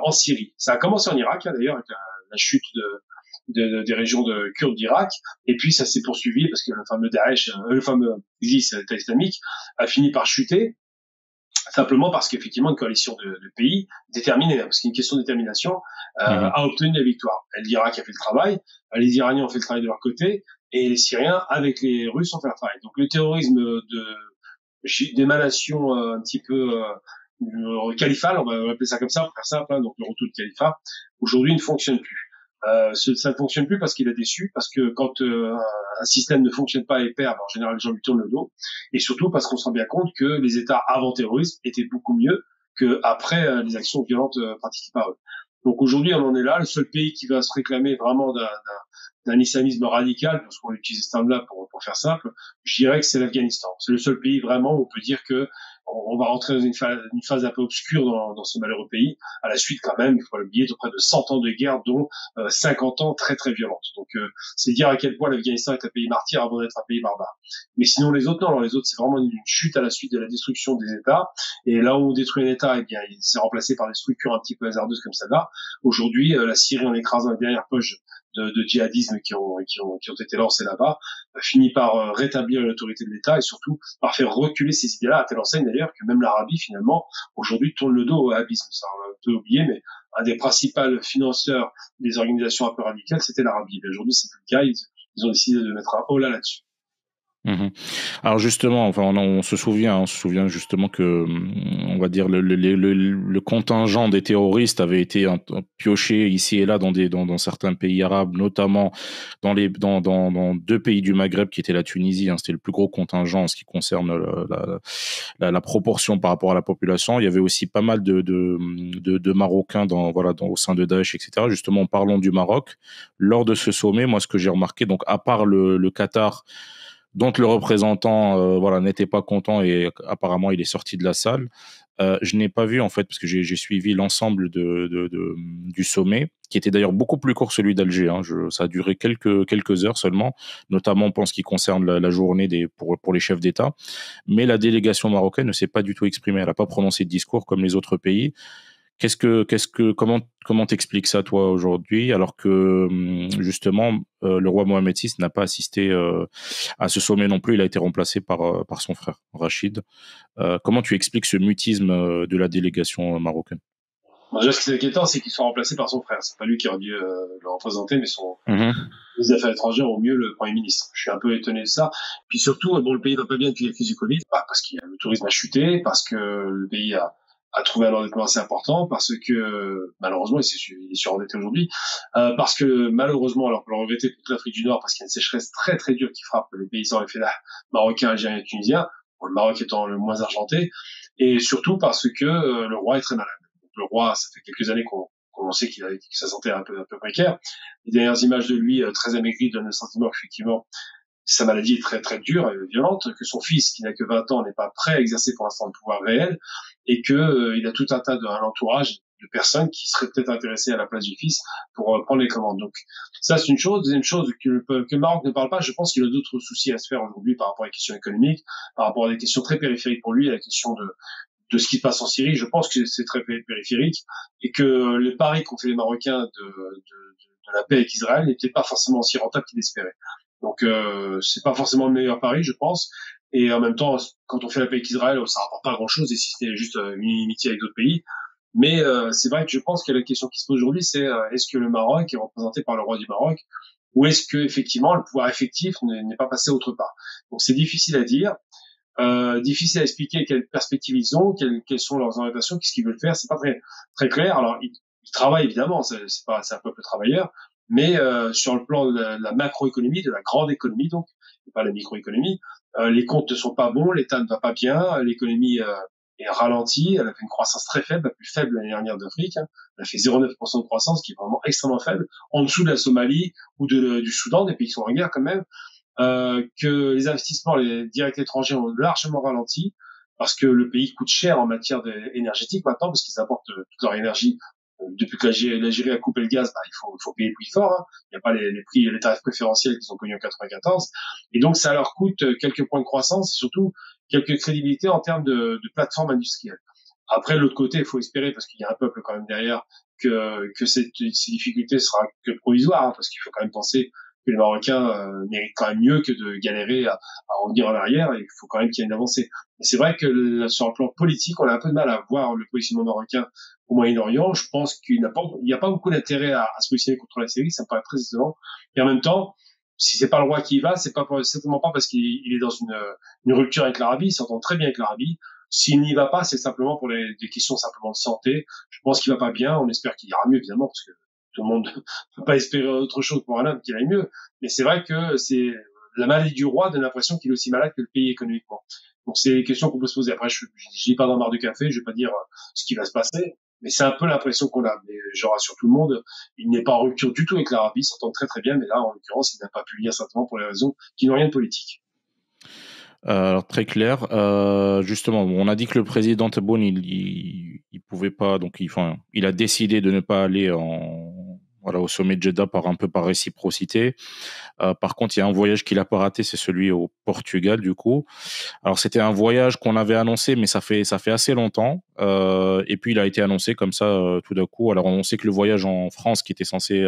en Syrie. Ça a commencé en Irak, hein, d'ailleurs, avec la chute des régions de Kurdes d'Irak, et puis ça s'est poursuivi parce que le fameux Daesh, le fameux ISIS, l'État islamique, a fini par chuter, simplement parce qu'effectivement une coalition de pays déterminée, parce qu'il y a une question de détermination, a obtenu la victoire. L'Irak a fait le travail, les Iraniens ont fait le travail de leur côté, et les Syriens, avec les Russes, ont fait le travail. Donc le terrorisme d'émanation un petit peu califale, on va appeler ça comme ça, pour faire simple, hein, donc le retour de califat, aujourd'hui ne fonctionne plus. Ça ne fonctionne plus parce qu'il a déçu, parce que quand un système ne fonctionne pas et perd, en général les gens lui tournent le dos, et surtout parce qu'on se rend bien compte que les États avant terrorisme étaient beaucoup mieux qu'après les actions violentes pratiquées par eux. Donc aujourd'hui on en est là, le seul pays qui va se réclamer vraiment d'un islamisme radical, parce qu'on utilise ce terme-là pour faire simple, je dirais que c'est l'Afghanistan. C'est le seul pays vraiment où on peut dire que on va rentrer dans une phase un peu obscure dans ce malheureux pays, à la suite quand même, il faut l'oublier, de près de 100 ans de guerre, dont 50 ans très très violentes. Donc c'est dire à quel point l'Afghanistan est un pays martyr avant d'être un pays barbare. Mais sinon les autres, non, alors les autres c'est vraiment une chute à la suite de la destruction des États, et là où on détruit un État, eh bien il s'est remplacé par des structures un petit peu hasardeuses comme ça là. Aujourd'hui, la Syrie, en écrasant les dernières poches de djihadisme qui ont été lancés là-bas, finit par rétablir l'autorité de l'État et surtout par faire reculer ces idées-là, à telle enseigne d'ailleurs que même l'Arabie finalement aujourd'hui tourne le dos au wahhabisme. Ça on peut oublier, mais un des principaux financeurs des organisations un peu radicales, c'était l'Arabie. Mais aujourd'hui c'est plus le cas, ils ont décidé de mettre un holà là-dessus. Alors justement, enfin, on se souvient justement que, on va dire, le contingent des terroristes avait été pioché ici et là dans certains pays arabes, notamment dans 2 pays du Maghreb qui étaient la Tunisie, hein, c'était le plus gros contingent en ce qui concerne la proportion par rapport à la population. Il y avait aussi pas mal de Marocains au sein de Daesh, etc. Justement, en parlant du Maroc, lors de ce sommet, moi, ce que j'ai remarqué, donc à part le Qatar, dont le représentant n'était pas content et apparemment il est sorti de la salle. Je n'ai pas vu en fait, parce que j'ai suivi l'ensemble du sommet, qui était d'ailleurs beaucoup plus court que celui d'Alger. Hein. Ça a duré quelques heures seulement, notamment pour ce qui concerne la journée pour les chefs d'État. Mais la délégation marocaine ne s'est pas du tout exprimée. Elle n'a pas prononcé de discours comme les autres pays, Comment t'expliques ça toi aujourd'hui, alors que justement le roi Mohamed VI n'a pas assisté à ce sommet non plus, il a été remplacé par son frère Rachid. Comment tu expliques ce mutisme de la délégation marocaine? Bon, déjà, ce qui est inquiétant, c'est qu'il soit remplacé par son frère. C'est pas lui qui aurait dû le représenter, mais son Mhm. ministre des Affaires étrangères, au mieux le Premier ministre. Je suis un peu étonné de ça. Puis surtout, bon, le pays va pas bien depuis la crise du Covid, parce qu'il y a le tourisme a chuté, parce que le pays a trouvé un endettement assez important, parce que malheureusement, il est surendetté aujourd'hui, parce que malheureusement, alors qu'on le regrettait pour toute l'Afrique du Nord, parce qu'il y a une sécheresse très très dure qui frappe les paysans, les fédères marocains, algériens et tunisiens, bon, le Maroc étant le moins argenté, et surtout parce que le roi est très malade. Donc, le roi, ça fait quelques années qu'on sait que sa santé est un peu précaire. Les dernières images de lui très amaigri donnent le sentiment qu'effectivement sa maladie est très très dure et violente, que son fils, qui n'a que 20 ans, n'est pas prêt à exercer pour l'instant le pouvoir réel, et que il a tout un tas d'un entourage de personnes qui seraient peut-être intéressées à la place du fils pour prendre les commandes. Donc ça, c'est une chose. Deuxième chose, que le Maroc ne parle pas, je pense qu'il a d'autres soucis à se faire aujourd'hui par rapport à des questions économiques, par rapport à des questions très périphériques pour lui, à la question de ce qui se passe en Syrie. Je pense que c'est très périphérique et que les paris qu'ont fait les Marocains de la paix avec Israël n'étaient pas forcément aussi rentables qu'ils espéraient. Donc c'est pas forcément le meilleur pari, je pense. Et en même temps, quand on fait la paix avec Israël, ça rapporte pas grand-chose, et si c'était juste une inimitié avec d'autres pays. Mais c'est vrai que je pense que la question qui se pose aujourd'hui, c'est est-ce que le Maroc est représenté par le roi du Maroc, ou est-ce que effectivement le pouvoir effectif n'est pas passé autre part. Donc c'est difficile à dire. Difficile à expliquer quelles perspectives ils ont, quelles sont leurs orientations, qu'est-ce qu'ils veulent faire. C'est pas très très clair. Alors ils travaillent évidemment, c'est un peuple travailleur, mais sur le plan de la macroéconomie, de la grande économie donc, et pas la microéconomie, les comptes ne sont pas bons, l'État ne va pas bien, l'économie est ralentie, elle a fait une croissance très faible, la plus faible l'année dernière d'Afrique. Elle a fait 0,9% de croissance, qui est vraiment extrêmement faible, en dessous de la Somalie ou du Soudan, des pays qui sont en guerre quand même. Que les investissements directs étrangers ont largement ralenti, parce que le pays coûte cher en matière énergétique maintenant, parce qu'ils apportent toute leur énergie. Depuis que l'Algérie a coupé le gaz, il faut payer plus fort. Hein. Il n'y a pas les tarifs préférentiels qu'ils ont connus en 94. Et donc, ça leur coûte quelques points de croissance et surtout quelques crédibilités en termes de plateforme industrielle. Après, de l'autre côté, il faut espérer, parce qu'il y a un peuple quand même derrière, que ces difficultés sera que provisoire, hein, parce qu'il faut quand même penser que les Marocains méritent quand même mieux que de galérer à revenir en arrière, et il faut quand même qu'il y ait une avancée. Mais c'est vrai que sur le plan politique, on a un peu de mal à voir le positionnement marocain au Moyen-Orient. Je pense qu'il n'y a pas beaucoup d'intérêt à se positionner contre la Syrie, ça me paraît très étonnant. Et en même temps, si c'est pas le roi qui y va, c'est pas certainement pas parce qu'il est dans une rupture avec l'Arabie, il s'entend très bien avec l'Arabie. S'il n'y va pas, c'est simplement pour des questions simplement de santé. Je pense qu'il va pas bien. On espère qu'il ira mieux, évidemment, parce que tout le monde ne peut pas espérer autre chose pour un homme qu'il aille mieux. Mais c'est vrai que la maladie du roi donne l'impression qu'il est aussi malade que le pays économiquement. Donc c'est des questions qu'on peut se poser. Après, je dis pas dans le mar du café, je vais pas dire ce qui va se passer, mais c'est un peu l'impression qu'on a. Mais je rassure tout le monde, il n'est pas en rupture du tout avec l'Arabie, il s'entend très très bien, mais là, en l'occurrence, il n'a pas pu lire simplement pour les raisons qui n'ont rien de politique. Alors très clair. Justement, on a dit que le président Tebboune, il pouvait pas, donc il a décidé de ne pas aller au sommet de Jeddah par réciprocité. Par contre, il y a un voyage qu'il a pas raté, c'est celui au Portugal du coup. Alors c'était un voyage qu'on avait annoncé, mais ça fait assez longtemps. Et puis il a été annoncé comme ça tout d'un coup. Alors on sait que le voyage en France, qui était censé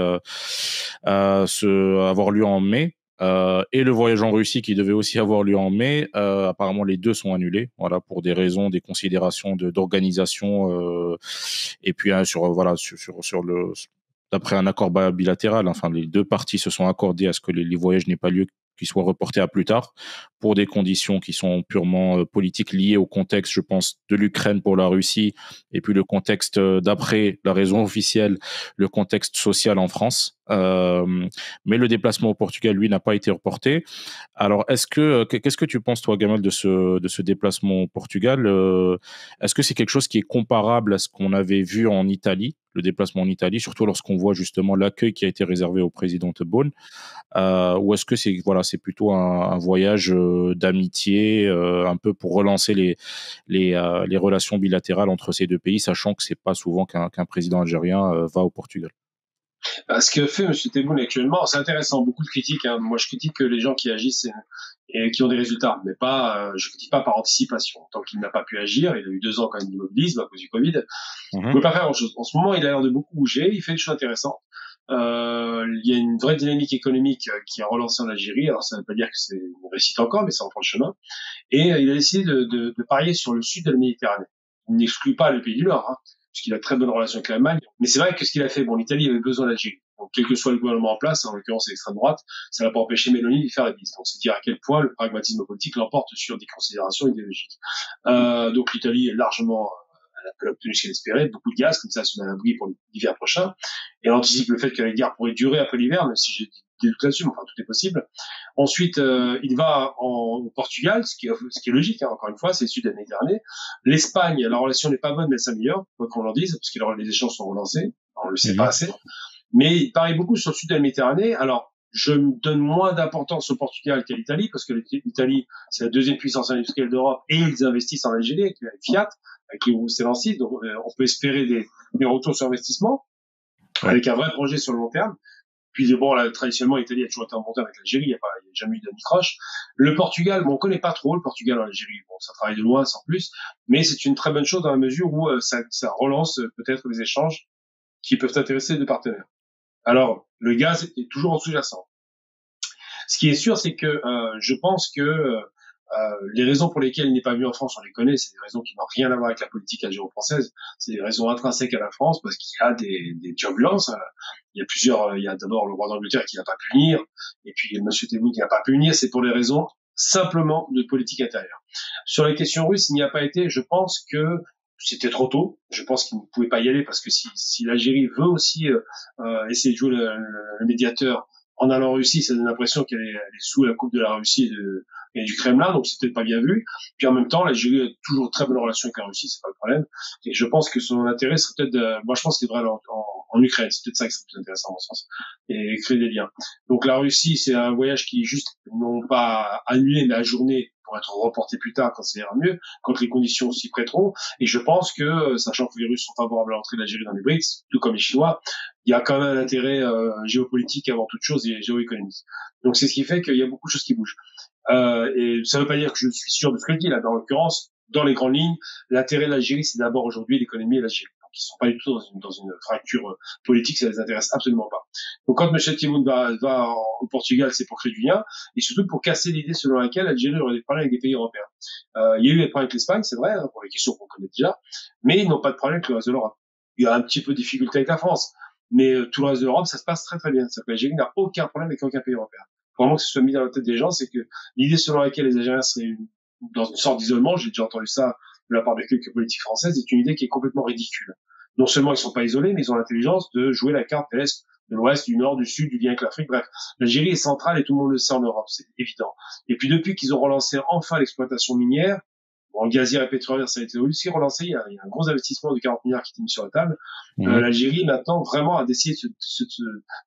avoir lieu en mai, et le voyage en Russie, qui devait aussi avoir lieu en mai, apparemment les deux sont annulés, voilà, pour des raisons, des considérations d'organisation, et puis sur le d'après un accord bilatéral. Enfin, les deux parties se sont accordées à ce que les voyages n'aient pas lieu, qu'ils soient reportés à plus tard, pour des conditions qui sont purement politiques, liées au contexte, je pense, de l'Ukraine pour la Russie, et puis le contexte d'après la raison officielle, le contexte social en France. Mais le déplacement au Portugal, lui, n'a pas été reporté. Alors, qu'est-ce que tu penses, toi, Gamal, de ce déplacement au Portugal? Est-ce que c'est quelque chose qui est comparable à ce qu'on avait vu en Italie, le déplacement en Italie, surtout lorsqu'on voit justement l'accueil qui a été réservé au président Tebboune, ou est-ce que c'est plutôt un voyage d'amitié, un peu pour relancer les relations bilatérales entre ces deux pays, sachant que c'est pas souvent qu'un président algérien va au Portugal? Ce que fait M. Tebboune actuellement, c'est intéressant, beaucoup de critiques. Hein. Moi, je critique les gens qui agissent et qui ont des résultats, mais pas, je ne dis pas par anticipation. Tant qu'il n'a pas pu agir, il a eu 2 ans quand même d'immobilisme à cause du Covid. Il ne peut pas faire grand-chose. En ce moment, il a l'air de beaucoup bouger, il fait des choses intéressantes. Il y a une vraie dynamique économique qui a relancé en Algérie. Alors, ça ne veut pas dire que c'est une réussite encore, mais ça en prend le chemin. Et il a décidé de parier sur le sud de la Méditerranée. Il n'exclut pas le pays du Nord, hein, puisqu'il a de très bonnes relations avec l'Allemagne. Mais c'est vrai que ce qu'il a fait, bon, l'Italie avait besoin d'Algérie. Donc, quel que soit le gouvernement en place, en l'occurrence l'extrême droite, ça n'a pas empêché Meloni de faire la bise. Donc, c'est dire à quel point le pragmatisme politique l'emporte sur des considérations idéologiques. Donc, l'Italie est largement, elle a obtenu ce qu'elle espérait, beaucoup de gaz, comme ça, c'est à l'abri pour l'hiver prochain. Et elle anticipe le fait que la guerre pourrait durer après l'hiver, même si j'ai des doutes là-dessus, mais enfin, tout est possible. Ensuite, il va au Portugal, ce qui est logique, hein, encore une fois, c'est le sud de la Méditerranée. L'Espagne, la relation n'est pas bonne, mais elle s'améliore, quoi qu'on leur dise, parce que les échanges sont relancés. On le sait pas assez. Mais il parie beaucoup sur le sud de la Méditerranée. Alors, je me donne moins d'importance au Portugal qu'à l'Italie, parce que l'Italie, c'est la deuxième puissance industrielle d'Europe, et ils investissent en Algérie avec Fiat, avec les groupes Stellantis, donc on peut espérer des retours sur investissement, avec un vrai projet sur le long terme. Puis bon, là, traditionnellement, l'Italie a toujours été en bon terme avec l'Algérie, il n'y a jamais eu d'anicroche. Le Portugal, bon, on connaît pas trop le Portugal en Algérie, bon, ça travaille de loin, sans plus, mais c'est une très bonne chose dans la mesure où ça relance peut-être les échanges qui peuvent intéresser les deux partenaires. Alors, le gaz est toujours en sous-jacent. Ce qui est sûr, c'est que je pense que les raisons pour lesquelles il n'est pas venu en France, on les connaît, c'est des raisons qui n'ont rien à voir avec la politique algéro-française, c'est des raisons intrinsèques à la France, parce qu'il y a des turbulences. Il y a d'abord le roi d'Angleterre qui n'a pas pu venir, et puis M. Tebboune qui n'a pas pu venir, c'est pour des raisons simplement de politique intérieure. Sur les questions russes, il n'y a pas été, je pense que c'était trop tôt. Je pense qu'il ne pouvait pas y aller parce que si l'Algérie veut aussi essayer de jouer le médiateur en allant en Russie, ça donne l'impression qu'elle est sous la coupe de la Russie et du Kremlin, donc c'était pas bien vu. Puis en même temps, l'Algérie a toujours très bonne relation avec la Russie, c'est pas le problème. Et je pense que son intérêt serait peut-être, moi je pense qu'il devrait aller en Ukraine, c'est peut-être ça qui serait plus intéressant dans ce sens, et créer des liens. Donc la Russie, c'est un voyage qui juste non pas annulé, mais ajourné pour être reporté plus tard quand ça ira mieux, quand les conditions s'y prêteront. Et je pense que, sachant que les Russes sont favorables à l'entrée de l'Algérie dans les BRICS, tout comme les Chinois, il y a quand même un intérêt géopolitique avant toute chose et géoéconomique. Donc c'est ce qui fait qu'il y a beaucoup de choses qui bougent. Et ça ne veut pas dire que je suis sûr de ce que je dis là. Dans l'occurrence, dans les grandes lignes, l'intérêt de l'Algérie, c'est d'abord aujourd'hui l'économie et l'Algérie. Donc ils sont pas du tout dans une fracture politique, ça les intéresse absolument pas. Donc quand M. Tebboune va au Portugal, c'est pour créer du lien et surtout pour casser l'idée selon laquelle l'Algérie aurait des problèmes avec des pays européens. Il y a eu des problèmes avec l'Espagne, c'est vrai, hein, pour les questions qu'on connaît déjà, mais ils n'ont pas de problème avec le reste de l'Europe. Il y a un petit peu de difficulté avec la France, mais tout le reste de l'Europe, ça se passe très très bien. C'est-à-dire que l'Algérie n'a aucun problème avec aucun pays européen. Vraiment que ce soit mis dans la tête des gens, c'est que l'idée selon laquelle les Algériens seraient dans une sorte d'isolement, j'ai déjà entendu ça de la part de quelques politiques françaises, est une idée qui est complètement ridicule. Non seulement ils sont pas isolés, mais ils ont l'intelligence de jouer la carte de l'Est, de l'Ouest, du Nord, du Sud, du lien avec l'Afrique. Bref, l'Algérie est centrale et tout le monde le sait en Europe, c'est évident. Et puis depuis qu'ils ont relancé enfin l'exploitation minière, bon, gazière et pétrolière, ça a été aussi relancé. Il y a un gros investissement de 40 milliards qui est mis sur la table. L'Algérie, maintenant, vraiment, a décidé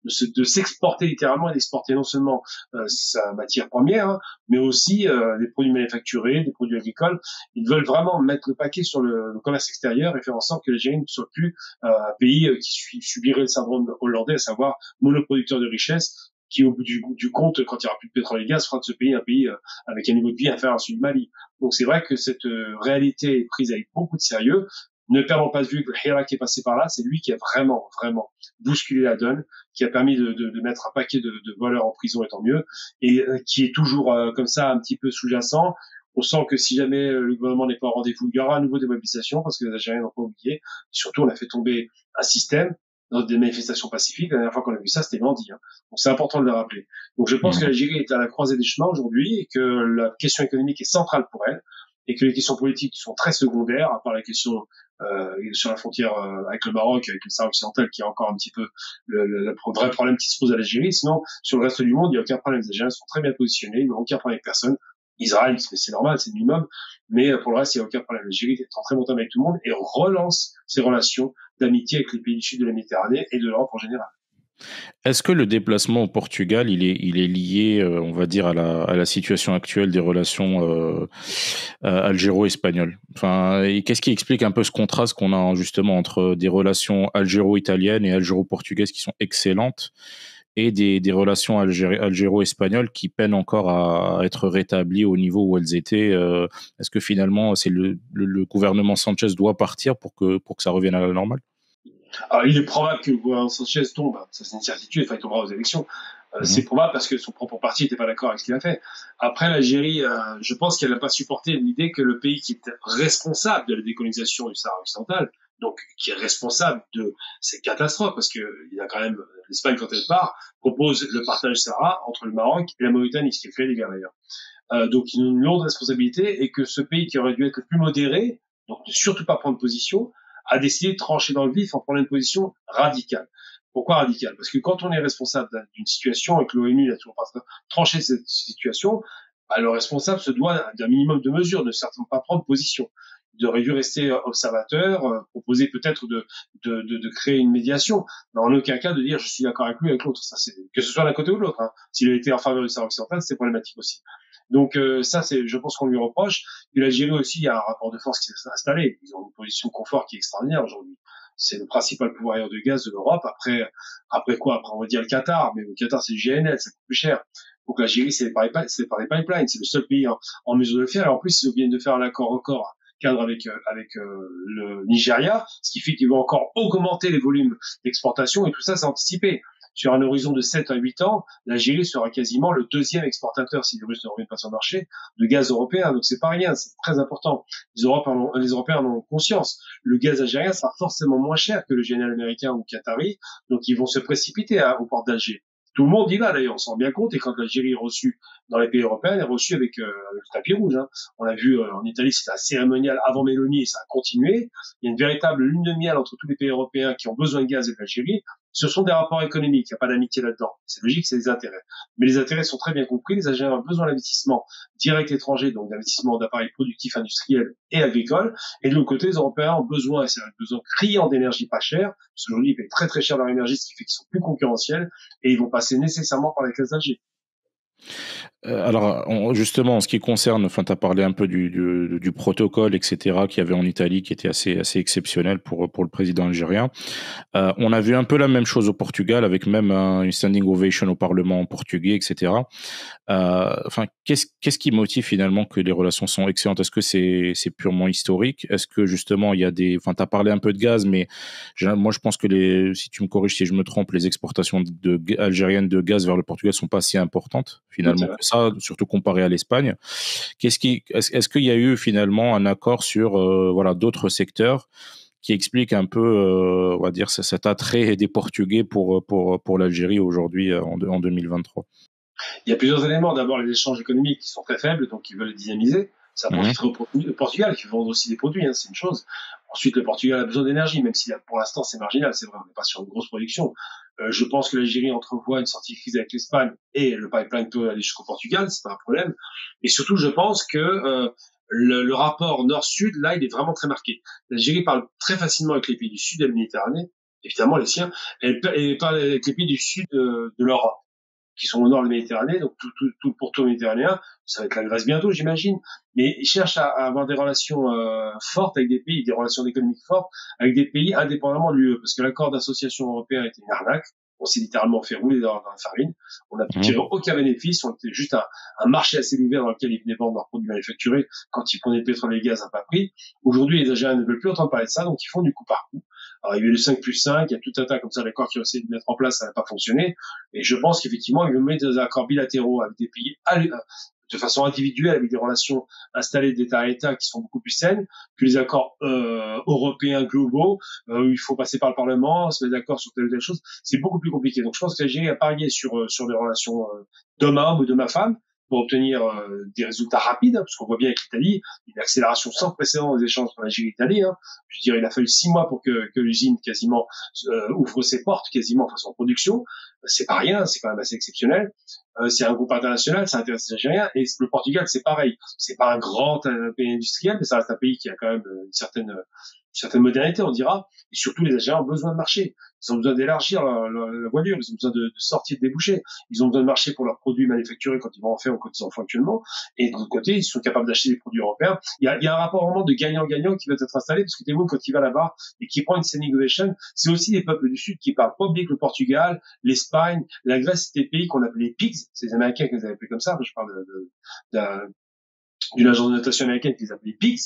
de s'exporter littéralement et d'exporter non seulement sa matière première, hein, mais aussi des produits manufacturés, des produits agricoles. Ils veulent vraiment mettre le paquet sur le commerce extérieur et faire en sorte que l'Algérie ne soit plus un pays qui subirait le syndrome hollandais, à savoir monoproducteur de richesse, qui au bout du compte, quand il n'y aura plus de pétrole et de gaz, fera de ce pays un pays avec un niveau de vie inférieur à celui du Mali. Donc c'est vrai que cette réalité est prise avec beaucoup de sérieux. Ne perdons pas de vue que le Hirak qui est passé par là, c'est lui qui a vraiment, vraiment bousculé la donne, qui a permis de mettre un paquet de voleurs en prison, et tant mieux, et qui est toujours comme ça un petit peu sous-jacent. On sent que si jamais le gouvernement n'est pas au rendez-vous, il y aura à nouveau des mobilisations, parce que les Algériens n'ont pas oublié. Surtout, on a fait tomber un système dans des manifestations pacifiques. La dernière fois qu'on a vu ça, c'était lundi. Hein. Donc c'est important de le rappeler. Donc je pense que l'Algérie est à la croisée des chemins aujourd'hui et que la question économique est centrale pour elle et que les questions politiques sont très secondaires, à part la question sur la frontière avec le Maroc, avec le Sahara occidental, qui est encore un petit peu le vrai problème qui se pose à l'Algérie. Sinon, sur le reste du monde, il n'y a aucun problème. Les Algériens sont très bien positionnés, ils n'ont aucun problème avec personne. Israël, c'est normal, c'est le minimum, mais pour le reste, il n'y a aucun problème. L'Algérie est en très bon terme avec tout le monde et relance ses relations d'amitié avec les pays du sud de la Méditerranée et de l'Europe en général. Est-ce que le déplacement au Portugal, il est lié, on va dire, à la situation actuelle des relations algéro-espagnoles? Enfin, et qu'est-ce qui explique un peu ce contraste qu'on a justement entre des relations algéro-italiennes et algéro-portugaises qui sont excellentes et des relations algéro-espagnoles qui peinent encore à être rétablies au niveau où elles étaient. Est-ce que finalement, c'est le gouvernement Sanchez doit partir pour que ça revienne à la normale? Alors, il est probable que le gouvernement Sanchez tombe, ça c'est une certitude, il tombera aux élections. C'est Mhm. probable parce que son propre parti n'était pas d'accord avec ce qu'il a fait. Après, l'Algérie, je pense qu'elle n'a pas supporté l'idée que le pays qui est responsable de la décolonisation du Sahara occidental, donc qui est responsable de ces catastrophes, parce que il y a quand même l'Espagne quand elle part propose le partage du Sahara entre le Maroc et la Mauritanie, ce qui fait les guerres d'ailleurs. Donc ils ont une lourde responsabilité et que ce pays qui aurait dû être le plus modéré, donc ne surtout pas prendre position, a décidé de trancher dans le vif en prenant une position radicale. Pourquoi radicale? Parce que quand on est responsable d'une situation et que l'ONU n'a toujours pas tranché cette situation, bah, le responsable se doit d'un minimum de mesures, ne certainement pas prendre position. Il aurait dû rester observateur, proposer peut-être de créer une médiation, mais en aucun cas de dire je suis d'accord avec lui, avec l'autre. Ça, c'est, que ce soit d'un côté ou de l'autre. Hein. S'il a été en faveur du Sahara occidental, c'est problématique aussi. Donc ça, c'est, je pense qu'on lui reproche. Et l'Algérie aussi, il y a un rapport de force qui s'est installé. Ils ont une position de confort qui est extraordinaire aujourd'hui. C'est le principal pouvoir de gaz de l'Europe. Après quoi? Après, on va dire le Qatar. Mais le Qatar, c'est du GNL, c'est plus cher. Donc l'Algérie, c'est par les pipelines. C'est le seul pays en mesure de le faire. Et en plus, ils viennent de faire un accord record cadre avec le Nigeria, ce qui fait qu'ils vont encore augmenter les volumes d'exportation. Et tout ça, c'est anticipé. Sur un horizon de 7 à 8 ans, l'Algérie sera quasiment le deuxième exportateur, si les Russes ne reviennent pas sur le marché, de gaz européen. Donc c'est pas rien, c'est très important. Les Européens en ont conscience. Le gaz algérien sera forcément moins cher que le GNL américain ou qatari, donc ils vont se précipiter au port d'Alger. Tout le monde y va d'ailleurs, on s'en rend bien compte. Et quand l'Algérie est reçue dans les pays européens, elle est reçue avec le tapis rouge. Hein. On l'a vu en Italie, c'était un cérémonial avant Mélanie et ça a continué. Il y a une véritable lune de miel entre tous les pays européens qui ont besoin de gaz et de l'Algérie. Ce sont des rapports économiques, il n'y a pas d'amitié là-dedans. C'est logique, c'est des intérêts. Mais les intérêts sont très bien compris. Les Algériens ont besoin d'investissements directs étrangers, donc d'investissements d'appareils productifs, industriels et agricoles. Et de l'autre côté, les Européens ont besoin, et c'est un besoin criant d'énergie pas chère, parce qu'aujourd'hui, ils payent très très cher leur énergie, ce qui fait qu'ils sont plus concurrentiels, et ils vont passer nécessairement par les classes d'Alger. Alors, justement, en ce qui concerne, enfin, tu as parlé un peu du protocole, etc., qu'il y avait en Italie, qui était assez exceptionnel pour le président algérien. On a vu un peu la même chose au Portugal, avec même une standing ovation au Parlement portugais, etc. Enfin, qu'est-ce qui motive finalement que les relations sont excellentes? Est-ce que c'est purement historique? Est-ce que justement il y a des, enfin, t'as parlé un peu de gaz, mais moi je pense que si tu me corriges si je me trompe, les exportations algériennes de gaz vers le Portugal sont pas si importantes finalement que ça, surtout comparé à l'Espagne. Est-ce qu'il y a eu finalement un accord sur voilà d'autres secteurs qui explique un peu, on va dire, cet attrait des Portugais pour l'Algérie aujourd'hui en 2023? Il y a plusieurs éléments. D'abord, les échanges économiques qui sont très faibles, donc ils veulent les dynamiser. Ça profiterait au Portugal, qui vend aussi des produits, hein, c'est une chose. Ensuite, le Portugal a besoin d'énergie, même si pour l'instant c'est marginal, c'est vrai, on n'est pas sur une grosse production. Je pense que l'Algérie entrevoit une sortie de crise avec l'Espagne et le pipeline peut aller jusqu'au Portugal, c'est pas un problème. Et surtout, je pense que le rapport nord-sud, là, il est vraiment très marqué. L'Algérie parle très facilement avec les pays du sud de la Méditerranée, évidemment les siens, et parle avec les pays du sud de l'Europe qui sont au nord de la Méditerranée, donc tout le pourtour méditerranéen, ça va être la Grèce bientôt, j'imagine, mais ils cherchent à avoir des relations fortes avec des pays, des relations économiques fortes avec des pays indépendamment de l'UE, parce que l'accord d'association européen était une arnaque, on s'est littéralement fait rouler dans la farine, on n'a tiré aucun bénéfice, on était juste un marché assez ouvert dans lequel ils venaient vendre leurs produits manufacturés quand ils prenaient le pétrole et le gaz à pas prix. Aujourd'hui, les Algériens ne veulent plus entendre parler de ça, donc ils font du coup par coup. Alors, il y a eu le 5+5, il y a tout un tas comme ça d'accords qui ont essayé de mettre en place, ça n'a pas fonctionné. Et je pense qu'effectivement, ils vont mettre des accords bilatéraux avec des pays de façon individuelle, avec des relations installées d'État à État qui sont beaucoup plus saines, que les accords européens globaux, où il faut passer par le Parlement, se mettre d'accord sur telle ou telle chose. C'est beaucoup plus compliqué. Donc je pense que l'Algérie a parié sur des relations d'homme à homme ou d'homme à femme, pour obtenir des résultats rapides, parce qu'on voit bien avec l'Italie, une accélération sans précédent des échanges entre l'Algérie et l'Italie. Hein. Je dirais, il a fallu 6 mois pour que l'usine quasiment ouvre ses portes, quasiment en façon production. C'est pas rien, c'est quand même assez exceptionnel. C'est un groupe international, ça intéresse les Algériens. Et le Portugal, c'est pareil. C'est pas un grand pays industriel, mais ça reste un pays qui a quand même une certaine certaine modernité, on dira. Et surtout, les Algériens ont besoin de marcher. Ils ont besoin d'élargir la voilure. Ils ont besoin de sortir de débouchés. Ils ont besoin de marcher pour leurs produits manufacturés quand ils vont en faire ou quand ils en font actuellement. Et de l'autre côté, ils sont capables d'acheter des produits européens. Il y a un rapport vraiment de gagnant-gagnant qui va être installé parce que Tebboune, quand il va là-bas et qui prend une standing ovation, c'est aussi des peuples du Sud qui parlent pas oublier que le Portugal, l'Espagne, la Grèce, c'était des pays qu'on appelait les pigs. C'est les Américains qui les avaient appelés comme ça. Je parle d'une agence de notation américaine qui les appelait pigs.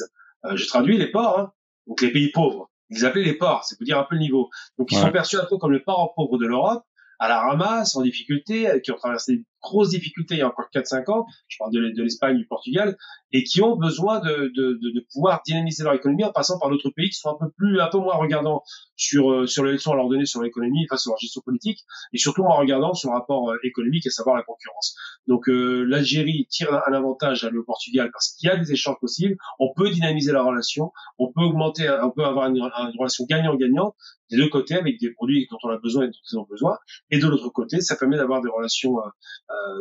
Je traduis les porcs, hein. Donc les pays pauvres. Ils les appelaient les porcs, c'est pour dire un peu le niveau. Donc ils sont perçus un peu comme le parent pauvre de l'Europe, à la ramasse, en difficulté, qui ont traversé de grosses difficultés il y a encore 4-5 ans, je parle de l'Espagne, du Portugal, et qui ont besoin de pouvoir dynamiser leur économie en passant par d'autres pays qui sont un peu moins regardants sur les leçons à leur donner sur l'économie, enfin sur leur gestion politique, et surtout en regardant sur le rapport économique, à savoir la concurrence. Donc l'Algérie tire un avantage à aller au Portugal parce qu'il y a des échanges possibles, on peut dynamiser la relation, on peut avoir une relation gagnant-gagnant des deux côtés avec des produits dont on a besoin et dont ils ont besoin, et de l'autre côté, ça permet d'avoir des relations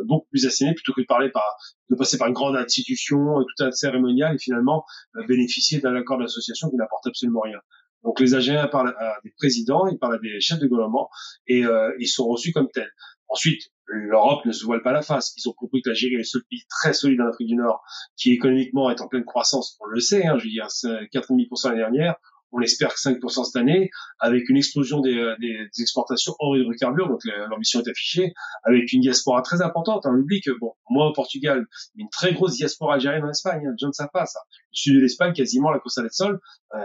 beaucoup plus assainies plutôt que de passer par une grande institution, tout un cérémonial et finalement bénéficier d'un accord d'association qui n'apporte absolument rien. Donc les Algériens parlent à des présidents, ils parlent à des chefs de gouvernement et ils sont reçus comme tels. Ensuite, l'Europe ne se voile pas la face. Ils ont compris que l'Algérie est le seul pays très solide en Afrique du Nord qui économiquement est en pleine croissance. On le sait, hein, je veux dire, 4,5% l'année dernière. On espère que 5% cette année, avec une explosion des exportations hors hydrocarbures, donc l'ambition est affichée, avec une diaspora très importante. On oublie que, bon, moi au Portugal, une très grosse diaspora algérienne en Espagne, hein, les gens ne savent pas ça. Le sud de l'Espagne, quasiment la Costa del Sol,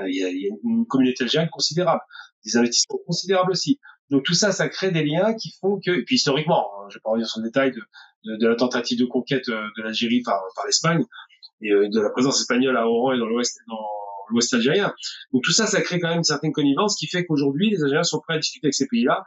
il y a une communauté algérienne considérable, des investissements considérables aussi. Donc tout ça, ça crée des liens qui font que, et puis historiquement, hein, je vais pas revenir sur le détail de la tentative de conquête de l'Algérie par l'Espagne, et de la présence espagnole à Oran et dans l'ouest algérien. Donc tout ça, ça crée quand même une certaine connivence qui fait qu'aujourd'hui, les Algériens sont prêts à discuter avec ces pays-là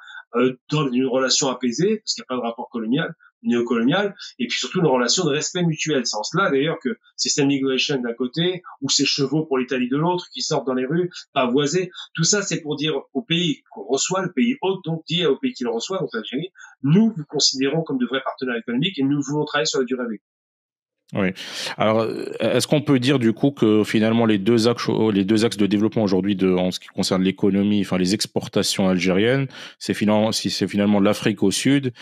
dans une relation apaisée, parce qu'il n'y a pas de rapport colonial, néocolonial, et puis surtout une relation de respect mutuel. C'est en cela d'ailleurs que ces standing ovations d'un côté, ou ces chevaux pour l'Italie de l'autre, qui sortent dans les rues, pavoisés, tout ça c'est pour dire au pays qu'on reçoit, le pays hôte, donc dit au pays qui le reçoit, donc l'Algérie, nous vous considérons comme de vrais partenaires économiques et nous voulons travailler sur la durée avec vous. Oui. Alors, est-ce qu'on peut dire du coup que finalement les deux axes de développement aujourd'hui en ce qui concerne l'économie, enfin les exportations algériennes, c'est finalement l'Afrique au sud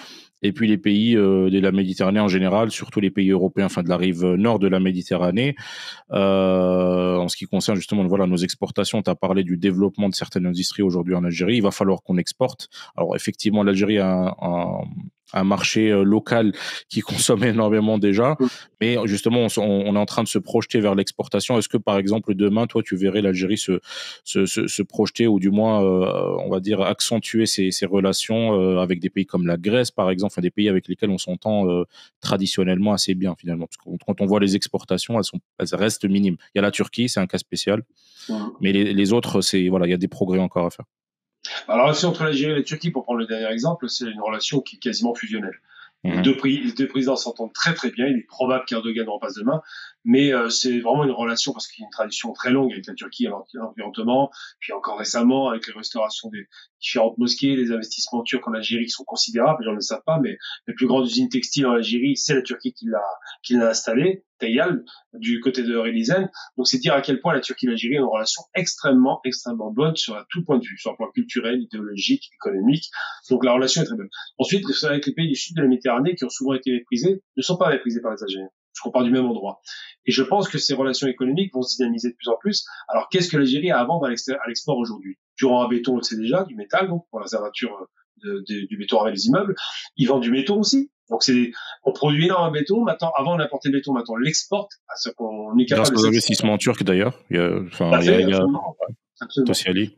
et puis les pays de la Méditerranée en général, surtout les pays européens, enfin de la rive nord de la Méditerranée. En ce qui concerne justement voilà nos exportations, tu as parlé du développement de certaines industries aujourd'hui en Algérie. Il va falloir qu'on exporte. Alors effectivement, l'Algérie a un marché local qui consomme énormément déjà, mais justement on est en train de se projeter vers l'exportation. Est-ce que par exemple demain, toi, tu verrais l'Algérie se projeter ou du moins on va dire accentuer ses relations avec des pays comme la Grèce par exemple, enfin des pays avec lesquels on s'entend traditionnellement assez bien finalement, parce que quand on voit les exportations, elles restent minimes. Il y a la Turquie, c'est un cas spécial, mais les autres, il y a des progrès encore à faire. Alors, aussi, entre l'Algérie et la Turquie, pour prendre le dernier exemple, c'est une relation qui est quasiment fusionnelle. Les deux présidents s'entendent très très bien. Il est probable qu'Erdogan repasse demain, mais c'est vraiment une relation parce qu'il y a une tradition très longue avec la Turquie, l'Empire ottoman, puis encore récemment avec les restaurations des différentes mosquées, les investissements turcs en Algérie qui sont considérables. Les gens ne le savent pas, mais les plus grandes usines textiles en Algérie, c'est la Turquie qui l'a installée, Tayal, du côté de Rilizen. Donc c'est dire à quel point la Turquie et l'Algérie ont une relation extrêmement bonne sur tout point de vue, sur le plan culturel, idéologique, économique. Donc la relation est très bonne. Ensuite, avec les pays du sud de la Méditerranée qui ont souvent été méprisés, ne sont pas méprisés par les Algériens. Parce qu'on part du même endroit. Et je pense que ces relations économiques vont se dynamiser de plus en plus. Alors, qu'est-ce que l'Algérie a à vendre à l'export aujourd'hui? Durant un béton, on le sait déjà, du métal, donc, pour la servature du béton avec les immeubles. Ils vendent du béton aussi. Donc, on produit énormément de béton. Maintenant, avant d'importer le béton, maintenant, on l'exporte à ce qu'on est capable de. Grâce aux investissements turcs, d'ailleurs. Il y a Tosyalı.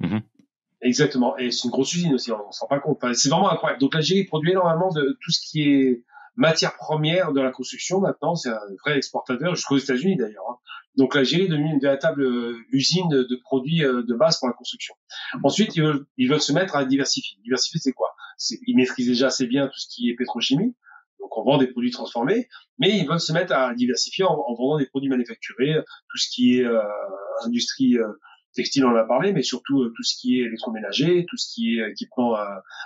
Exactement. Et c'est une grosse usine aussi, on s'en rend pas compte. Enfin, c'est vraiment incroyable. Donc l'Algérie produit énormément de tout ce qui est matière première de la construction maintenant. C'est un vrai exportateur, jusqu'aux États-Unis d'ailleurs. Hein. Donc l'Algérie est devenue une véritable usine de produits de base pour la construction. Ensuite, ils veulent se mettre à diversifier. Diversifier, c'est quoi? Ils maîtrisent déjà assez bien tout ce qui est pétrochimie. Donc on vend des produits transformés, mais ils veulent se mettre à diversifier en vendant des produits manufacturés, tout ce qui est industrie textile, on en a parlé, mais surtout tout ce qui est électroménager, tout ce qui est équipement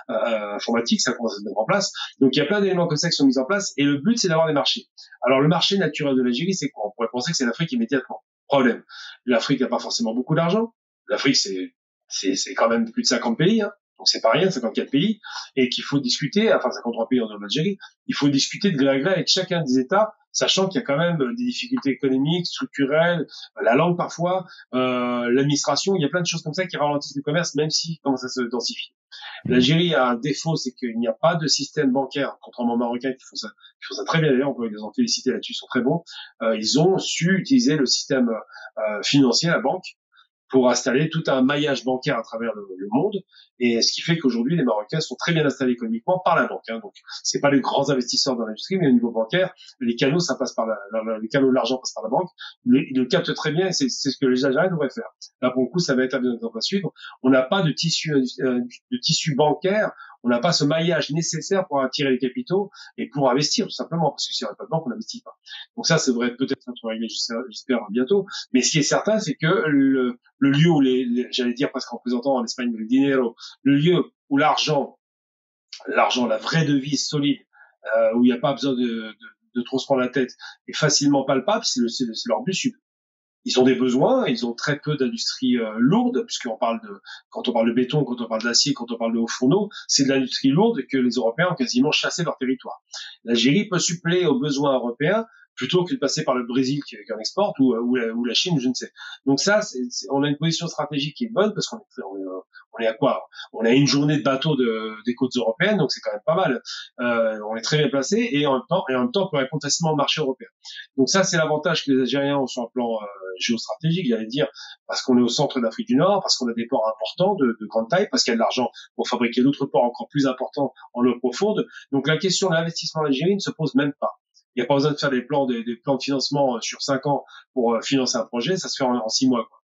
informatique, ça commence à se mettre en place. Donc il y a plein d'éléments comme ça qui sont mis en place, et le but c'est d'avoir des marchés. Alors le marché naturel de l'Algérie, c'est quoi? On pourrait penser que c'est l'Afrique immédiatement. Problème, l'Afrique n'a pas forcément beaucoup d'argent. L'Afrique, c'est quand même plus de 50 pays, hein. Donc c'est pas rien, 54 pays, et qu'il faut discuter, enfin 53 pays en dehors de l'Algérie, il faut discuter de gré à gré avec chacun des États, sachant qu'il y a quand même des difficultés économiques, structurelles, la langue parfois, l'administration, il y a plein de choses comme ça qui ralentissent le commerce, même si commence à se densifier. L'Algérie a un défaut, c'est qu'il n'y a pas de système bancaire, contrairement aux Marocains qui font ça très bien d'ailleurs, on peut les en féliciter là-dessus, ils sont très bons. Ils ont su utiliser le système financier, la banque, pour installer tout un maillage bancaire à travers le monde, et ce qui fait qu'aujourd'hui les Marocains sont très bien installés économiquement par la banque, hein. Donc c'est pas les grands investisseurs dans l'industrie, mais au niveau bancaire, les canaux ça passe par les canaux de l'argent passent par la banque. Ils le captent très bien, et c'est ce que les Algériens devraient faire. Là pour le coup ça va être un exemple à suivre. On n'a pas de tissu bancaire, on n'a pas ce maillage nécessaire pour attirer les capitaux et pour investir tout simplement, parce que s'il n'y aurait pas de banque on n'investit pas. Donc ça devrait peut-être être réglé, j'espère bientôt. Mais ce qui est certain, c'est que le lieu où j'allais dire presque en représentant en Espagne le dinero, le lieu où l'argent, la vraie devise solide, où il n'y a pas besoin de trop se prendre la tête, est facilement palpable, c'est l'Europe du Sud. Ils ont des besoins, ils ont très peu d'industries lourdes, quand on parle de béton, quand on parle d'acier, quand on parle de hauts fourneaux, c'est de l'industrie lourde que les Européens ont quasiment chassé leur territoire. L'Algérie peut suppléer aux besoins européens plutôt que de passer par le Brésil qui en exporte, ou la Chine, je ne sais. Donc ça, on a une position stratégique qui est bonne parce on est à quoi? On a une journée de bateau des côtes européennes, donc c'est quand même pas mal. On est très bien placé, et en même temps on peut répondre facilement au marché européen. Donc ça, c'est l'avantage que les Algériens ont sur un plan géostratégique, j'allais dire, parce qu'on est au centre d'Afrique du Nord, parce qu'on a des ports importants de grande taille, parce qu'il y a de l'argent pour fabriquer d'autres ports encore plus importants en eau profonde. Donc la question de l'investissement en Algérie ne se pose même pas. Il n'y a pas besoin de faire des plans de financement sur 5 ans pour financer un projet, ça se fait en 6 mois, quoi.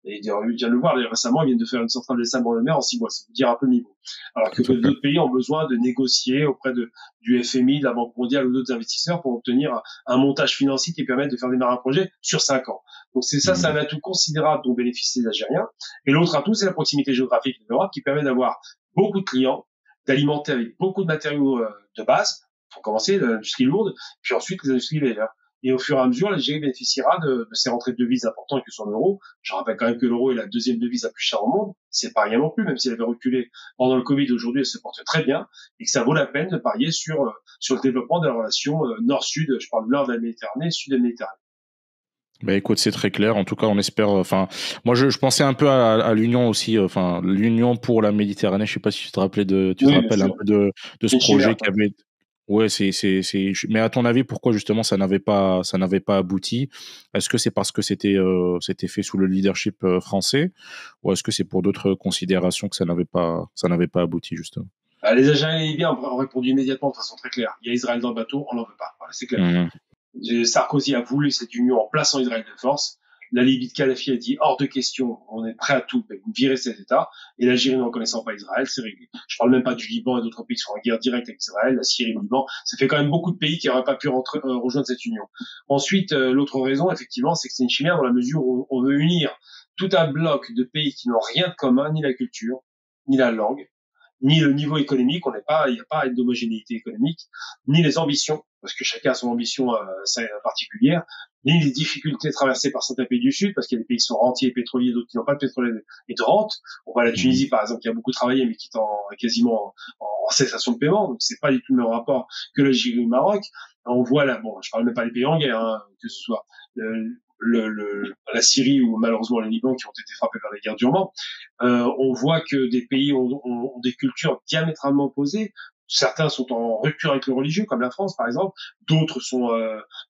Et il vient de le voir, récemment, ils viennent de faire une centrale de sabre en mer en 6 mois, c'est vous dire un peu le niveau. Alors que d'autres pays ont besoin de négocier auprès du FMI, de la Banque mondiale ou d'autres investisseurs pour obtenir un montage financier qui permette de faire démarrer un projet sur 5 ans. Donc c'est un atout considérable dont bénéficient les Algériens. Et l'autre atout, c'est la proximité géographique de l'Europe qui permet d'avoir beaucoup de clients, d'alimenter avec beaucoup de matériaux de base, pour commencer, l'industrie lourde, puis ensuite les industries légères. Et au fur et à mesure, l'Algérie bénéficiera de ces rentrées de devises importantes que sont l'euro. Je rappelle quand même que l'euro est la deuxième devise la plus chère au monde. C'est pas rien non plus, même si elle avait reculé pendant le Covid. Aujourd'hui, elle se porte très bien, et que ça vaut la peine de parier sur le développement de la relation nord-sud. Je parle nord de la Méditerranée, sud de la Méditerranée. Bah écoute, c'est très clair. En tout cas, on espère. Enfin, moi, je pensais un peu à l'Union aussi. Enfin, l'Union pour la Méditerranée. Je sais pas si tu te rappelais tu te Oui, bien rappelles un sûr. peu de ce Une projet chimère. qui avait. Ouais, Mais à ton avis, pourquoi justement ça n'avait pas abouti? Est-ce que c'est parce que c'était fait sous le leadership français, ou est-ce que c'est pour d'autres considérations que ça n'avait pas abouti justement? Les Algériens et les Libyens ont répondu immédiatement de façon très claire. Il y a Israël dans le bateau, on n'en veut pas. Voilà, c'est clair. Mhm. Sarkozy a voulu cette union en plaçant Israël de force. La Libye de Kadhafi a dit hors de question, on est prêt à tout, mais vous virez cet État. Et l'Algérie ne reconnaissant pas Israël, c'est réglé. Je parle même pas du Liban et d'autres pays qui sont en guerre directe avec Israël, la Syrie, le Liban. Ça fait quand même beaucoup de pays qui n'auraient pas pu rejoindre cette union. Ensuite, l'autre raison, effectivement, c'est que c'est une chimère dans la mesure où on veut unir tout un bloc de pays qui n'ont rien de commun, ni la culture, ni la langue, ni le niveau économique, il n'y a pas d'homogénéité économique, ni les ambitions, parce que chacun a son ambition particulière, ni les difficultés traversées par certains pays du Sud, parce qu'il y a des pays qui sont rentiers et pétroliers, d'autres qui n'ont pas de pétrole et de rente. On voit la Mhm. Tunisie, par exemple, qui a beaucoup travaillé, mais qui est quasiment en cessation de paiement, donc c'est pas du tout le même rapport que l'Algérie ou le Maroc. On voit là, bon, je parle même pas des pays en guerre, hein, que ce soit la Syrie ou malheureusement le Liban qui ont été frappés par la guerre durement. On voit que des pays ont des cultures diamétralement opposées. Certains sont en rupture avec le religieux, comme la France par exemple. D'autres sont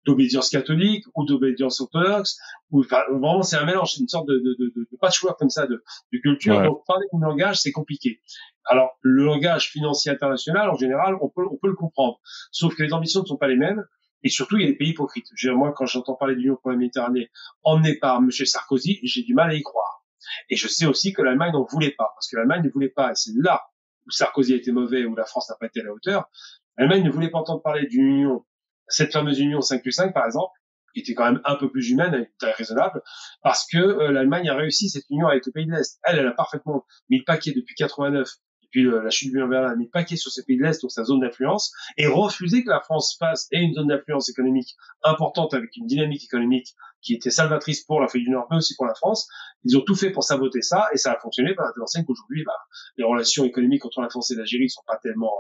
d'obédience catholique ou d'obédience orthodoxe. Enfin, vraiment, c'est un mélange, c'est une sorte de patchwork comme ça de culture. Ouais. Donc, parler de langage, c'est compliqué. Alors, le langage financier international, en général, on peut le comprendre. Sauf que les ambitions ne sont pas les mêmes. Et surtout, il y a des pays hypocrites. Moi, quand j'entends parler de l'Union pour la Méditerranée emmenée par M. Sarkozy, j'ai du mal à y croire. Et je sais aussi que l'Allemagne n'en voulait pas, parce que l'Allemagne ne voulait pas, et c'est là où Sarkozy a été mauvais, où la France n'a pas été à la hauteur. L'Allemagne ne voulait pas entendre parler d'une union, cette fameuse union 5+5 par exemple, qui était quand même un peu plus humaine, avec une taille raisonnable, parce que l'Allemagne a réussi cette union avec le pays de l'Est. Elle a parfaitement mis le paquet depuis 89, depuis la chute du mur de Berlin, a mis le paquet sur ces pays de l'Est, donc sa zone d'influence, et refusé que la France passe et une zone d'influence économique importante avec une dynamique économique qui était salvatrice pour l'Afrique du Nord, mais aussi pour la France. Ils ont tout fait pour saboter ça, et ça a fonctionné par la telle enseigne qu'aujourd'hui, les relations économiques entre la France et l'Algérie sont pas tellement,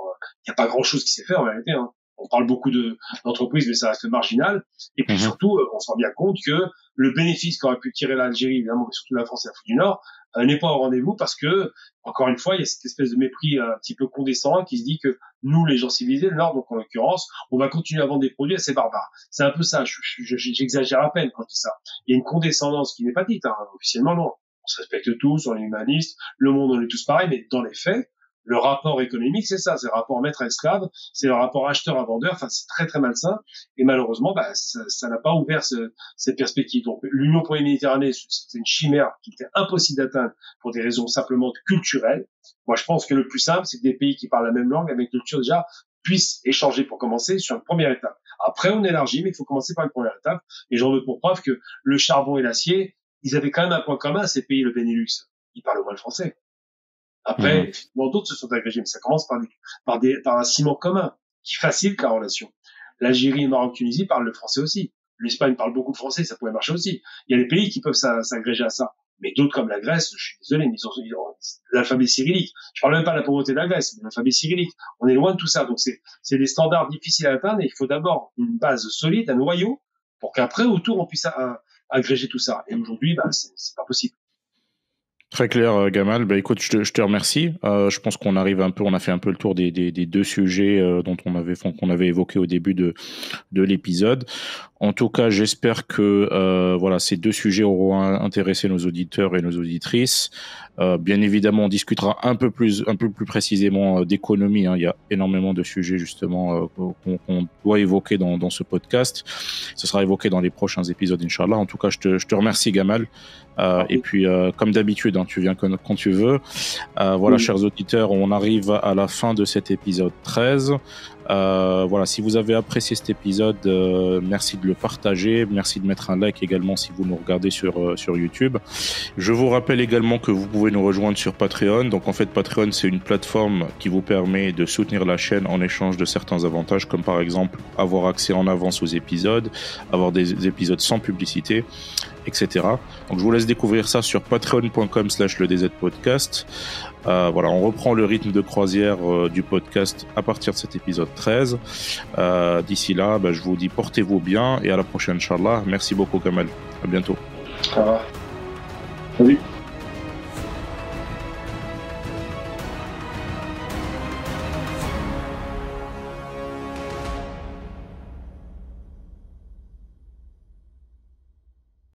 il n'y a pas grand chose qui s'est fait en réalité, hein. On parle beaucoup d'entreprises, mais ça reste marginal. Et puis surtout, on se rend bien compte que le bénéfice qu'aurait pu tirer l'Algérie, évidemment, mais surtout la France et l'Afrique du Nord, n'est pas au rendez-vous parce que, encore une fois, il y a cette espèce de mépris un petit peu condescendant qui se dit que nous, les gens civilisés, le Nord, donc en l'occurrence, on va continuer à vendre des produits à ces barbares. C'est un peu ça. J'exagère à peine quand je dis ça. Il y a une condescendance qui n'est pas dite, hein, officiellement non. On se respecte tous, on est humanistes, le monde, on est tous pareils, mais dans les faits, le rapport économique, c'est ça, c'est le rapport maître à esclave, c'est le rapport acheteur à vendeur, enfin c'est très très malsain, et malheureusement, ça n'a pas ouvert cette perspective. Donc l'Union pour les Méditerranée, c'était une chimère qui était impossible d'atteindre pour des raisons simplement culturelles. Moi je pense que le plus simple, c'est que des pays qui parlent la même langue, avec une culture déjà, puissent échanger pour commencer sur une première étape. Après on élargit, mais il faut commencer par une première étape, et j'en veux pour preuve que le charbon et l'acier, ils avaient quand même un point commun, ces pays, le Benelux, ils parlent au moins le français. Après, effectivement, d'autres se sont agrégés, mais ça commence par un ciment commun qui facilite la relation. L'Algérie, le Maroc, Tunisie parlent le français aussi. L'Espagne parle beaucoup de français, ça pourrait marcher aussi. Il y a des pays qui peuvent s'agréger à ça. Mais d'autres comme la Grèce, je suis désolé, mais ils ont l'alphabet cyrillique. Je parle même pas de la pauvreté de la Grèce, mais l'alphabet cyrillique. On est loin de tout ça. Donc c'est des standards difficiles à atteindre et il faut d'abord une base solide, un noyau, pour qu'après, autour, on puisse agréger tout ça. Et aujourd'hui, c'est pas possible. Très clair, Gamal. Écoute, je te remercie. Je pense qu'on a fait un peu le tour des deux sujets qu'on avait évoqués au début de l'épisode. En tout cas, j'espère que ces deux sujets auront intéressé nos auditeurs et nos auditrices. Bien évidemment, on discutera un peu plus précisément d'économie, hein. Il y a énormément de sujets justement qu'on doit évoquer dans ce podcast. Ce sera évoqué dans les prochains épisodes, Inch'Allah. En tout cas, je te remercie, Gamal. Et puis, comme d'habitude, hein, tu viens quand tu veux. Chers auditeurs, on arrive à la fin de cet épisode 13. Si vous avez apprécié cet épisode, merci de le partager, merci de mettre un like également si vous nous regardez sur YouTube. Je vous rappelle également que vous pouvez nous rejoindre sur Patreon. Donc en fait, Patreon, c'est une plateforme qui vous permet de soutenir la chaîne en échange de certains avantages, comme par exemple avoir accès en avance aux épisodes, avoir des épisodes sans publicité, etc. Donc je vous laisse découvrir ça sur patreon.com/ledzzpodcast. On reprend le rythme de croisière du podcast à partir de cet épisode 13. D'ici là, je vous dis portez-vous bien et à la prochaine, Inch'Allah. Merci beaucoup, Gamal. À bientôt. Au revoir. Salut.